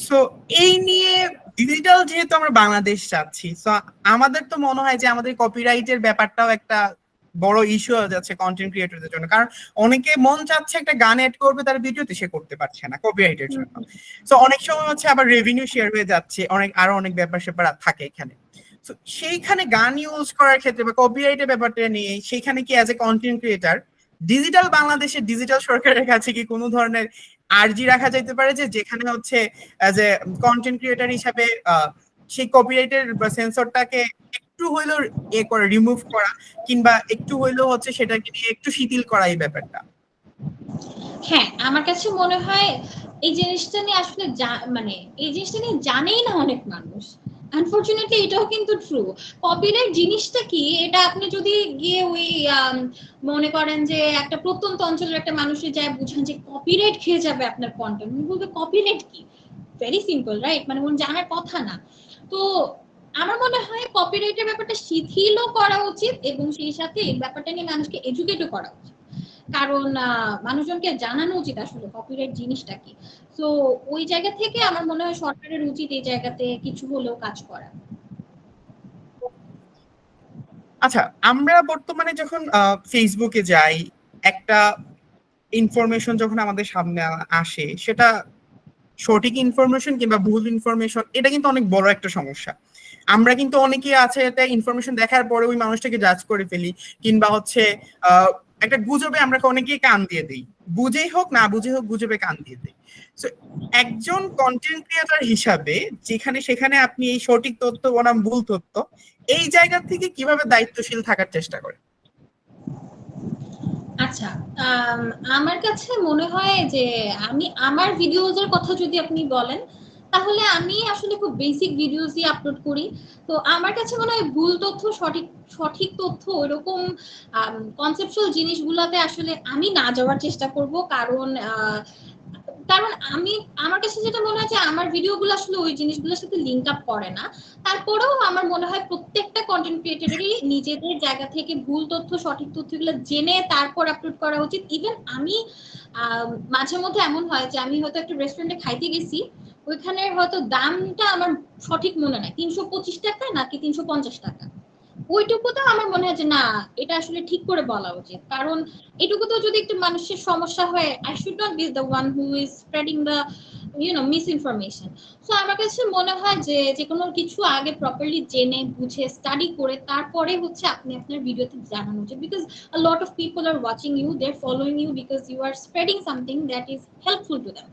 সো এই নিয়ে ডিজিটাল যেহেতু আমরা বাংলাদেশ চাচ্ছি, সো আমাদের তো মনে হয় যে আমাদের কপিরাইটের ব্যাপারটাও একটা বড় ইস্যু হয়ে যাচ্ছে কন্টেন্ট ক্রিয়েটরদের জন্য। কারণ অনেকে মন চাচ্ছে একটা গান এড করবে তার ভিডিওতে, সে করতে পারছে না কপিরাইটের জন্য। সো অনেক সময় হচ্ছে আবার রেভিনিউ শেয়ার হয়ে যাচ্ছে, আরো অনেক ব্যাপার স্যাপার থাকে এখানে। সেইখানে গান ইউজ করার ক্ষেত্রে বা কপিরাইটের ব্যাপারটা নিয়ে সেইখানে কি as a content creator digital বাংলাদেশের ডিজিটাল সরকারের কাছে কি কোনো ধরনের আর্জি রাখা যেতে পারে, যে যেখানে হচ্ছে অ্যাজ এ কন্টেন্ট ক্রিয়েটার হিসাবে সেই কপিরাইটের বা সেন্সরটাকে একটু হইলেও করে রিমুভ করা, কিংবা একটু হইলেও হচ্ছে সেটাকে নিয়ে একটু শিথিল করা এই ব্যাপারটা? হ্যাঁ, আমার কাছে মনে হয় এই জিনিসটা নিয়ে আসলে মানে এই জিনিসটা নিয়ে জানেই না অনেক মানুষ। আনফরচুনেটলি এটাও কিন্তু ট্রু। কপিরাইট জিনিসটা কি, এটা আপনি যদি গিয়ে ওই মনে করেন যে একটা প্রত্যন্ত অঞ্চলের একটা মানুষের যায় বুঝান যে কপিরাইট খেয়ে যাবে আপনার কন্টেন্ট, উনি বলবে কপিরাইট কি? Very simple, right? মানে ওর জানার কথা না। তো আমার মনে হয় কপিরাইটের ব্যাপারটা শিথিলও করা উচিত, এবং সেই সাথে এই ব্যাপারটা নিয়ে মানুষকে এডুকেটও করা উচিত। কারণ মানুষজনকে জানানো উচিত আসলে কপিরাইট জিনিসটা কি। সো ওই জায়গা থেকে আমার মনে হয় সরকারের উচিত এই জায়গাতে কিছু হলেও কাজ করা। আচ্ছা, আমরা বর্তমানে যখন ফেসবুকে যাই, একটা ইনফরমেশন যখন আমাদের সামনে আসে, সেটা সঠিক ইনফরমেশন কিংবা ভুল ইনফরমেশন, এটা কিন্তু অনেক বড় একটা সমস্যা। আমরা কিন্তু অনেকে আছে এটা ইনফরমেশন দেখার পরে ওই মানুষটাকে জাজ করে ফেলি, কিংবা হচ্ছে একটা গুজবে আমরা অনেকেই কান দিয়ে দিই, বুঝেই হোক না বুঝে হোক গুজবে কান দিয়ে দিই। সো একজন কন্টেন্ট ক্রিয়েটর হিসাবে যেখানে সেখানে আপনি এই সঠিক তথ্য বনাম ভুল তথ্য, এই জায়গা থেকে কিভাবে দায়িত্বশীল থাকার চেষ্টা করেন? আচ্ছা, আমার কাছে মনে হয় যে আমি আমার ভিডিওজের কথা যদি আপনি বলেন, তাহলে আমি আসলে খুব বেসিক ভিডিওসই আপলোড করি। তো আমার কাছে মনে হয় ভুল তথ্য, সঠিক সঠিক তথ্য ওইরকম কনসেপচুয়াল জিনিসগুলোতে আসলে আমি না যাওয়ার চেষ্টা করব। কারণ কারণ আমি আমার কাছে যেটা মনে হয় যে আমার ভিডিওগুলো আসলে ওই জিনিসগুলোর সাথে লিঙ্ক আপ করে না। তারপরেও আমার মনে হয় প্রত্যেকটা কন্টেন্ট ক্রিয়েটরেরই নিজেদের জায়গা থেকে ভুল তথ্য সঠিক তথ্যগুলো জেনে তারপর আপলোড করা উচিত। ইভেন আমি মাঝে মধ্যে এমন হয় যে আমি হয়তো একটা রেস্টুরেন্টে খাইতে গেছি, ওইখানে হয়তো দামটা আমার সঠিক মনে নাই, ৩২৫ টাকা নাকি ৩৫০ টাকা। ওইটুকুতেও আমার মনে হয় যে না, এটা আসলে ঠিক করে বলা উচিত। কারণ এটুকুতেও যদি একটু মানুষের সমস্যা হয়, I should not be the one who is spreading the miss information. So আমার কাছে মনে হয় যে যে কোনো কিছু আগে প্রপারলি জেনে বুঝে স্টাডি করে তারপরে হচ্ছে আপনি আপনার ভিডিওতে জানানো উচিত। Because a lot of people are watching you, they're following you because you are spreading something that is helpful to them.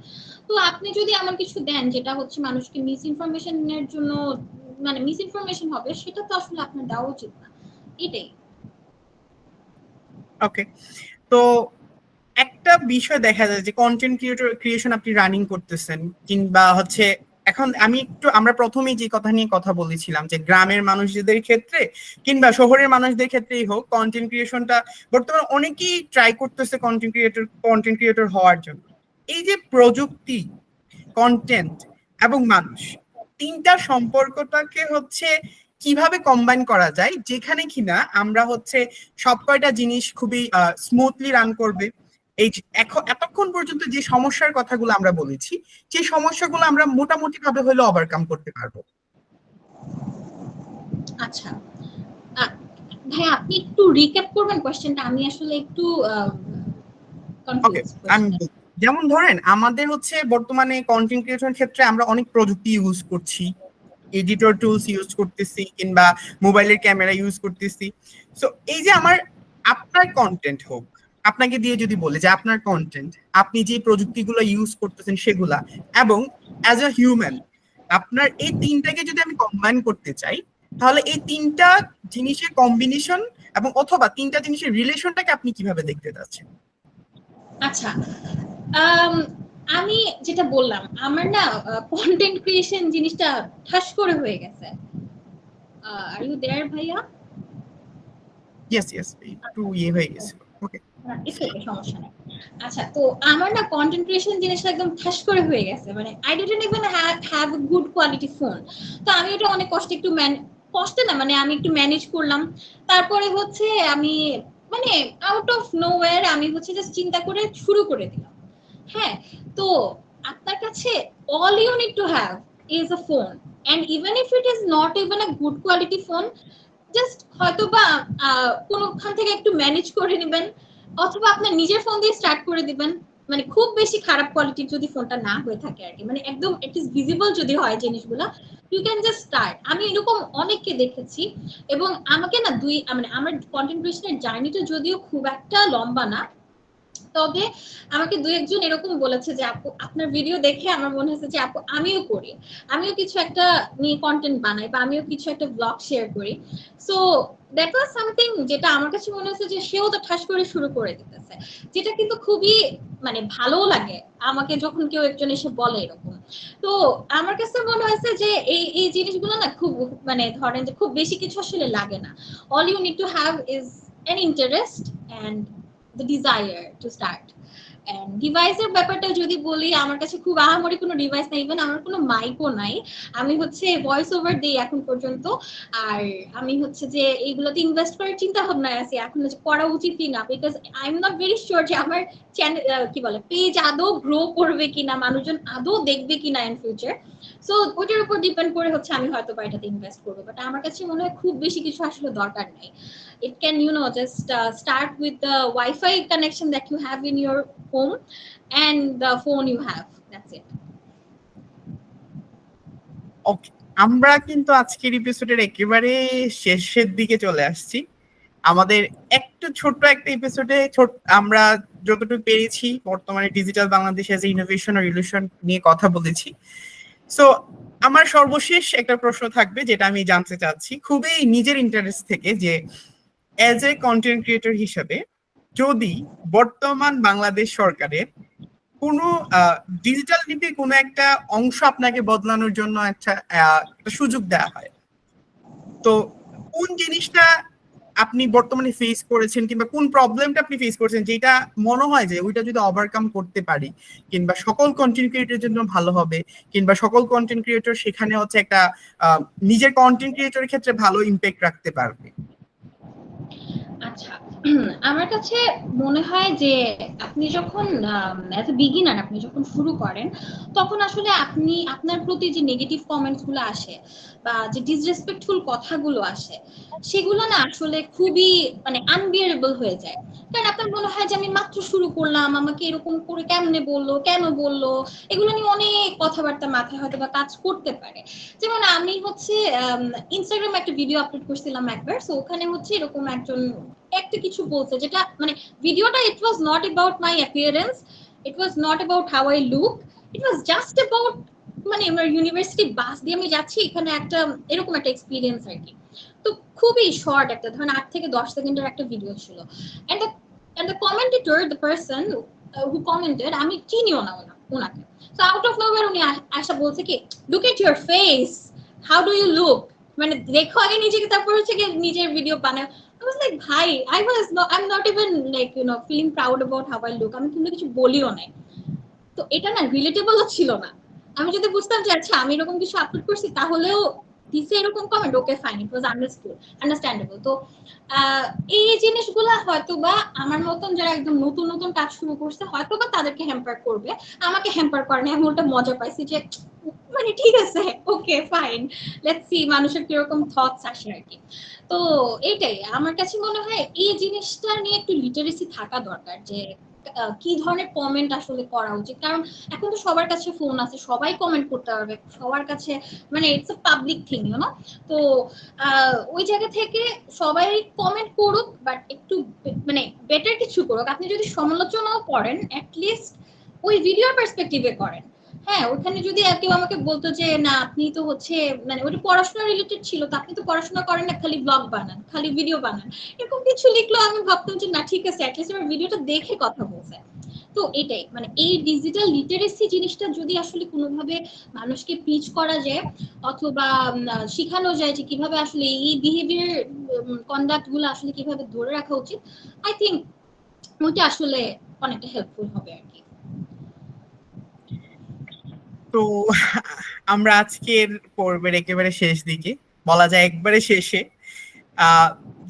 তো আপনি যদি এমন কিছু দেন যেটা হচ্ছে মানুষকে মিস ইনফরমেশনের জন্য, মানে মিস ইনফরমেশন হবে, সেটা তো আসলে আপনার দেওয়া উচিত না। এটাই। ওকে, তো একটা বিষয় দেখা যায় যে কন্টেন্ট ক্রিয়েশন আপনি রানিং করতেছেন, কিংবা হচ্ছে এখন আমরা প্রথমেই যে কথা নিয়ে কথা বলেছিলাম যে গ্রামের মানুষদের ক্ষেত্রে কিংবা শহরের মানুষদের ক্ষেত্রেই হোক, কন্টেন্ট ক্রিয়েশনটা বর্তমানে অনেকেই ট্রাই করতেছে কন্টেন্ট ক্রিয়েটর হওয়ার জন্য। এই যে প্রযুক্তি, কন্টেন্ট এবং মানুষ, তিনটার সম্পর্কটাকে হচ্ছে কিভাবে কম্বাইন করা যায় যেখানে কিনা আমরা হচ্ছে সব কয়টা জিনিস খুবই স্মুথলি রান করবে। এই যে এতক্ষণ পর্যন্ত যে সমস্যার কথাগুলো আমরা বলেছি, সেই সমস্যাগুলো আমরা মোটামুটি ভাবে হলেও ওভারকাম করতে পারবো। আচ্ছা, ভাই আপনি একটু রিক্যাপ করবেন কোশ্চেনটা, আমি আসলে একটু ওকে, কনফিউজ আমি কোশ্চেনে। যেমন ধরেন আমাদের হচ্ছে বর্তমানে কন্টেন্ট ক্রিয়েশন ক্ষেত্রে আমরা অনেক প্রযুক্তি ইউজ করছি, এডিটর টুলস ইউজ করতেছি কিংবা মোবাইলের ক্যামেরা ইউজ করতেছি। সো এই যে আপনার কন্টেন্ট হোক, আপনাকে দিয়ে যদি বলে যে আপনার কন্টেন্ট, আপনি যে প্রযুক্তিগুলো ইউজ করতেছেন সেগুলা, এবং অ্যাজ আ হিউম্যান আপনার এই তিনটাকে যদি আমি কম্বাইন করতে চাই, তাহলে এই তিনটা জিনিসের কম্বিনেশন এবং অথবা তিনটা জিনিসের রিলেশনটাকে আপনি কিভাবে দেখতে চাচ্ছেন? আচ্ছা, আমি যেটা বললাম, আমার না কন্টেন্ট ক্রিয়েশন জিনিসটা ঠাস করে হয়ে গেছে। আর ইউ দেয়ার ভাইয়া? ইয়েস ইয়েস, একটু ইয়ে হয়ে গেছিল। ওকে, ইটস ওকে, সমস্যা নেই। আচ্ছা, তো আমার না কন্টেন্ট ক্রিয়েশন জিনিসটা একদম ঠাস করে হয়ে গেছে। মানে I didn't even have a good quality phone. তো আমি এটা অনেক কষ্টে একটু কষ্টে না, মানে আমি একটু ম্যানেজ করলাম। তারপরে হচ্ছে আমি মানে আউট অফ নোওয়্যার আমি হচ্ছে জাস্ট চিন্তা করে শুরু করে দিলাম। হ্যাঁ, তো আপনার কাছে all you need to have is a phone, and even if it is not even a good quality phone, just হয়তোবা কোনখান থেকে একটু ম্যানেজ করে নেবেন, অথবা আপনার নিজের ফোন দিয়ে স্টার্ট করে দিবেন। মানে খুব বেশি খারাপ কোয়ালিটির যদি ফোনটা না হয়ে থাকে আর কি, মানে একদম ইট ইজ ভিজিবল যদি হয় জিনিসগুলো, ইউ ক্যান জাস্ট স্টার্ট। আমি এরকম অনেককে দেখেছি। এবং আমাকে না মানে আমার কন্টেন্ট ক্রিয়েশনের জার্নিটা যদিও খুব একটা লম্বা না, তবে আমাকে দুই একজন এরকম বলেছে যে আপু আপনার ভিডিও দেখে আমার মনে হয়েছে যে আপু আমিও করি, আমিও কিছু একটা নিয়ে কন্টেন্ট বানাই, বা আমিও কিছু একটা ব্লগ শেয়ার করি। সো দ্যাট ওয়াজ সামথিং যেটা আমার কাছে মনে হচ্ছে যে সেও তো ঠাস করে শুরু করে দিতেছে, যেটা কিন্তু খুবই মানে ভালো লাগে আমাকে যখন কেউ একজন এসে বলে এরকম। তো আমার কাছে মনে হয়েছে যে এই এই জিনিসগুলো না খুব মানে ধরেন যে খুব বেশি কিছু আসলে লাগে না। All you need to have is an interest and the desire to start. ডিভাইসের ব্যাপারটা যদি বলি, আমার কাছে খুব আহামরি কোনো ডিভাইস নাই, ইভেন আমার কোনো মাইকও নাই। আমি হচ্ছে ভয়েস ওভার দিই এখন পর্যন্ত। আর আমি হচ্ছে যে এইগুলোতে ইনভেস্ট করার চিন্তা ভাবনায় আছি এখন, যে করা উচিত কিনা, because I am not very sure যে আমার চ্যানেল কি বলে পেজ আদৌ গ্রো করবে কিনা, মানুষজন আদৌ দেখবে কিনা ইন ফিউচার। সো ওটার উপর ডিপেন্ড করে হচ্ছে আমি হয়তো বা এটাতে ইনভেস্ট করবো, বাট আমার কাছে মনে হয় খুব বেশি কিছু আসলে দরকার নাই। It can, just start with the Wi-Fi connection that you have in your home and the phone you have. That's it. ওকে, আমরা কিন্তু আজকের এপিসোডের একেবারে শেষের দিকে চলে আসছি। আমাদের একটু ছোট্ট একটা এপিসোডে আমরা যতটুকু পেরেছি বর্তমানে ডিজিটাল বাংলাদেশ এজ ইনোভেশন আর রিলেশন নিয়ে কথা বলেছি। সো আমার সর্বশেষ একটা প্রশ্ন থাকবে যেটা আমি জানতে চাচ্ছি খুবই নিজের ইন্টারেস্ট থেকে, যে এজ এ কন্টেন্ট ক্রিয়েটর হিসেবে যদি বর্তমান বাংলাদেশ সরকারের কোনো ডিজিটাল নীতির কোনো একটা অংশ আপনাকে বদলানোর জন্য একটা সুযোগ দেওয়া হয়, তো কোন জিনিসটা আপনি বর্তমানে ফেস করেছেন কিংবা কোন প্রবলেমটা আপনি ফেস করেছেন যেটা মনে হয় যে ওইটা যদি ওভারকাম করতে পারি কিংবা সকল কন্টেন্ট ক্রিয়েটরের জন্য ভালো হবে, কিংবা সকল কন্টেন্ট ক্রিয়েটর সেখানে হচ্ছে একটা নিজের কন্টেন্ট ক্রিয়েটরের ক্ষেত্রে ভালো ইমপ্যাক্ট রাখতে পারবে? আচ্ছা, আমার কাছে মনে হয় যে আপনি যখন অ্যাজ এ বিগিনার আপনি যখন শুরু করেন, তখন আসলে আপনি আপনার প্রতি যে নেগেটিভ কমেন্টস গুলো আসে বা যে ডিসরেসপেক্টফুল কথাগুলো আসে, সেগুলো না আসলে খুবই মানে আনবিয়ারেবল হয়ে যায়। কারণ আপনার মনে হয় যে আমি মাত্র শুরু করলাম, আমাকে এরকম করে কেমনে বললো, কেন বললো, এগুলো নিয়ে অনেক কথাবার্তা মাথায় হয়তো বা কাজ করতে পারে। যেমন আমি হচ্ছে ইনস্টাগ্রামে একটা ভিডিও আপলোড করছিলাম একবার, সো ওখানে হচ্ছে এরকম একজন একটা কিছু বলছে যেটা মানে ভিডিওটা it was not about my appearance, it was not about how I look, it was just about মানে আমার ইউনিভার্সিটি বাস দিয়ে আমি যাচ্ছি, এখানে একটা এরকম একটা এক্সপিরিয়েন্স আর কি। তো খুবই শর্ট একটা, ধরেন 8 থেকে 10 সেকেন্ডের একটা ভিডিও ছিল। And the commentator, the person who commented, আমি চিনিও না ওনাকে। সো আউট অফ নোওয়্যার উনি আশা বলছে কি, look at your face, how do you look, মানে দেখো আগে নিজেকে, তারপর হচ্ছে কি নিজের ভিডিও বানাও। I was like, ভাই, I'm not even like, feeling proud about how I look. আমি কিন্তু কিছু বলিও নাই। তো এটা না রিলেটেবলও ছিল না। আমি যদি বুঝতাম যে আচ্ছা আমি এরকম কিছু আপলোড করছি, তাহলেও দিছে এরকম কমেন্ট, ওকে ফাইন, ইট ওয়াজ আন্ডারস্ট্যান্ডেবল। তো এই জিনিসগুলা হয়তো বা আমার মতন যারা একদম নতুন নতুন কাজ শুরু করছে হয়তো বা তাদেরকে হ্যাম্পার করবে, আমাকে হ্যাম্পার করে না। আমি ওটা মজা পাইছি যে মানে ঠিক আছে, ওকে ফাইন, লেটস সি মানুষের কিরকম থটস আসে আর কি। তো এইটাই আমার কাছে মনে হয় এই জিনিসটা নিয়ে একটু লিটারেসি থাকা দরকার, যে কি ধরনের কমেন্ট আসলে করা উচিত। কারণ এখন তো সবার কাছে ফোন আছে, সবাই কমেন্ট করতে পারবে, সবার কাছে মানে ইটস আ পাবলিক থিং, তো ওই জায়গা থেকে সবাই কমেন্ট করুক, বাট একটু মানে বেটার কিছু করুক। আপনি যদি সমালোচনাও করেন, অ্যাটলিস্ট ওই ভিডিওর পার্সপেক্টিভে করেন। হ্যাঁ, ওখানে যদি কেউ আমাকে বলতো যে না আপনি তো হচ্ছে মানে ওটা পড়াশোনা রিলেটেড ছিল, তো আপনি তো পড়াশোনা করেন না, খালি ব্লগ বানান, খালি ভিডিও বানান, এরকম কিছু লিখলো, আমি ভাবতাম যে না ঠিক আছে, অ্যাটলিস্ট আমার ভিডিওটা দেখে কথা বলছে। তো এটাই মানে এই ডিজিটাল লিটারেসি জিনিসটা যদি আসলে কোনোভাবে মানুষকে টিচ করা যায় অথবা শেখানো যায় যে কিভাবে আসলে এই বিহেভিয়ার কন্ডাক্ট গুলো আসলে কিভাবে ধরে রাখা উচিত, আই থিঙ্ক ওইটা আসলে অনেকটা হেল্পফুল হবে আর কি। তো আমরা আজকের পর্বের একেবারে শেষ দিকে, বলা যায় একবারে শেষে,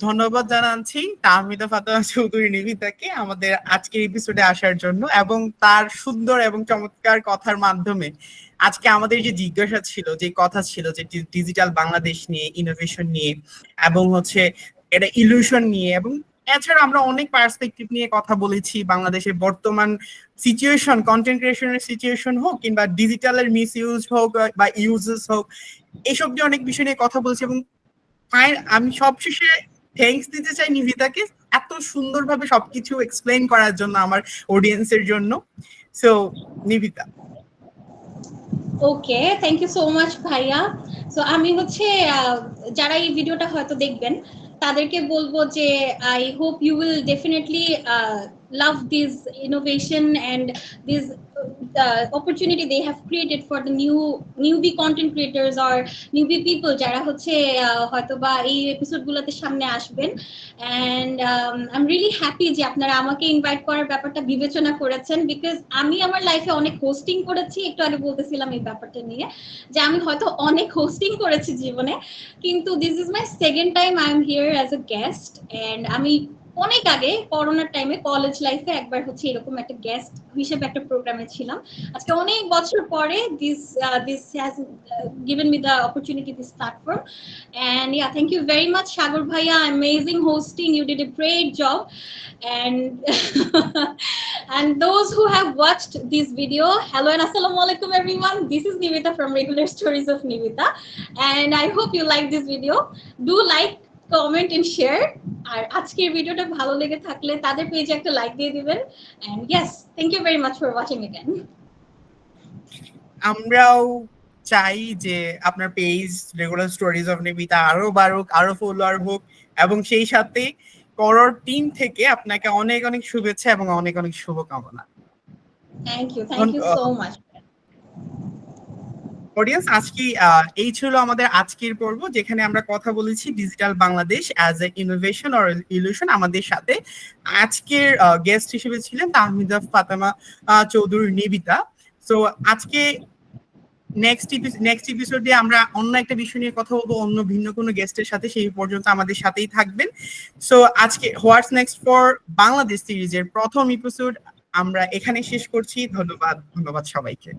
ধন্যবাদ জানাচ্ছি তাহমিদা ফাতেমা চৌধুরী নিবিতাকে আমাদের আজকের এপিসোডে আসার জন্য, এবং তার সুন্দর এবং চমৎকার কথার মাধ্যমে আজকে আমাদের যে জিজ্ঞাসা ছিল, যে কথা ছিল যে ডিজিটাল বাংলাদেশ নিয়ে, ইনোভেশন নিয়ে, এবং হচ্ছে এটা ইলিউশন নিয়ে, এবং এছাড়া আমরা অনেক পার্সপেক্টিভ নিয়ে কথা বলেছি। বাংলাদেশের বর্তমান সিচুয়েশন, কন্টেন্ট ক্রিয়েশনের সিচুয়েশন হোক কিংবা ডিজিটালের মিস ইউজ হোক বা ইউজেস হোক, এইসব নিয়ে অনেক বিষয় নিয়ে কথা বলছি। এবং আমি সবশেষে থ্যাঙ্কস দিতে চাই নিভিতাকে এত সুন্দরভাবে সবকিছু এক্সপ্লেইন করার জন্য আমার অডিয়েন্সের জন্য। So Nivita. Okay, thank you so much ভাইয়া। সো আমি হচ্ছে যারা এই ভিডিওটা হয়তো দেখবেন তাদেরকে বলবো যে I hope you will definitely love this innovation and this opportunity they have created for the newbie content creators or newbie people যারা হচ্ছে হয়তোবা এই এপিসোড গুলোতে সামনে আসবেন and I'm really happy যে আপনারা আমাকে ইনভাইট করার ব্যাপারটা বিবেচনা করেছেন বিকজ আমি আমার লাইফে অনেক হোস্টিং করেছি একটু আগে বলতেছিলাম এই ব্যাপারটা নিয়ে যে আমি হয়তো অনেক হোস্টিং করেছি জীবনে কিন্তু this is my second time I am here as a guest and আমি অনেক আগে করোনার টাইমে কলেজ লাইফে একবার হচ্ছে এরকম একটা গেস্ট হিসেবে একটা প্রোগ্রামে ছিলাম আজকে অনেক বছর পরে this has given me the opportunity this platform and yeah thank you very much Sagar bhaiya amazing hosting you did a great job and and those who have watched this video hello and assalamu alaikum everyone this is Nivita from Regular Stories of Nivita and I hope you like this video do like comment and share আর আজকের ভিডিওটা ভালো লেগে থাকলে তাদের পেজে একটা like দিয়ে দিবেন and yes thank you very much for watching again আমরাও চাই যে আপনার পেজ রেগুলার স্টোরিজ অফ নিবিতা আরো বাড়ুক আরো ফলোয়ার হোক এবং সেই সাথে করর টিম থেকে আপনাকে অনেক অনেক শুভেচ্ছা এবং অনেক অনেক শুভকামনা thank you so much audience আজকে এই ছিল আমাদের আজকের পর্ব যেখানে আমরা কথা বলেছি digital Bangladesh as a innovation or illusion আমাদের সাথে আজকের গেস্ট হিসেবে ছিলেন তাহমিদা ফাতেমা চৌধুরী নিবিতা সো আজকে নেক্সট এপিসোডে আমরা অন্য একটা বিষয় নিয়ে কথা বলবো অন্য ভিন্ন কোনো গেস্টের সাথে সেই পর্যন্ত আমাদের সাথেই থাকবেন সো আজকে হোয়াটস নেক্সট ফর বাংলাদেশ সিরিজের প্রথম এপিসোড আমরা এখানে শেষ করছি ধন্যবাদ সবাইকে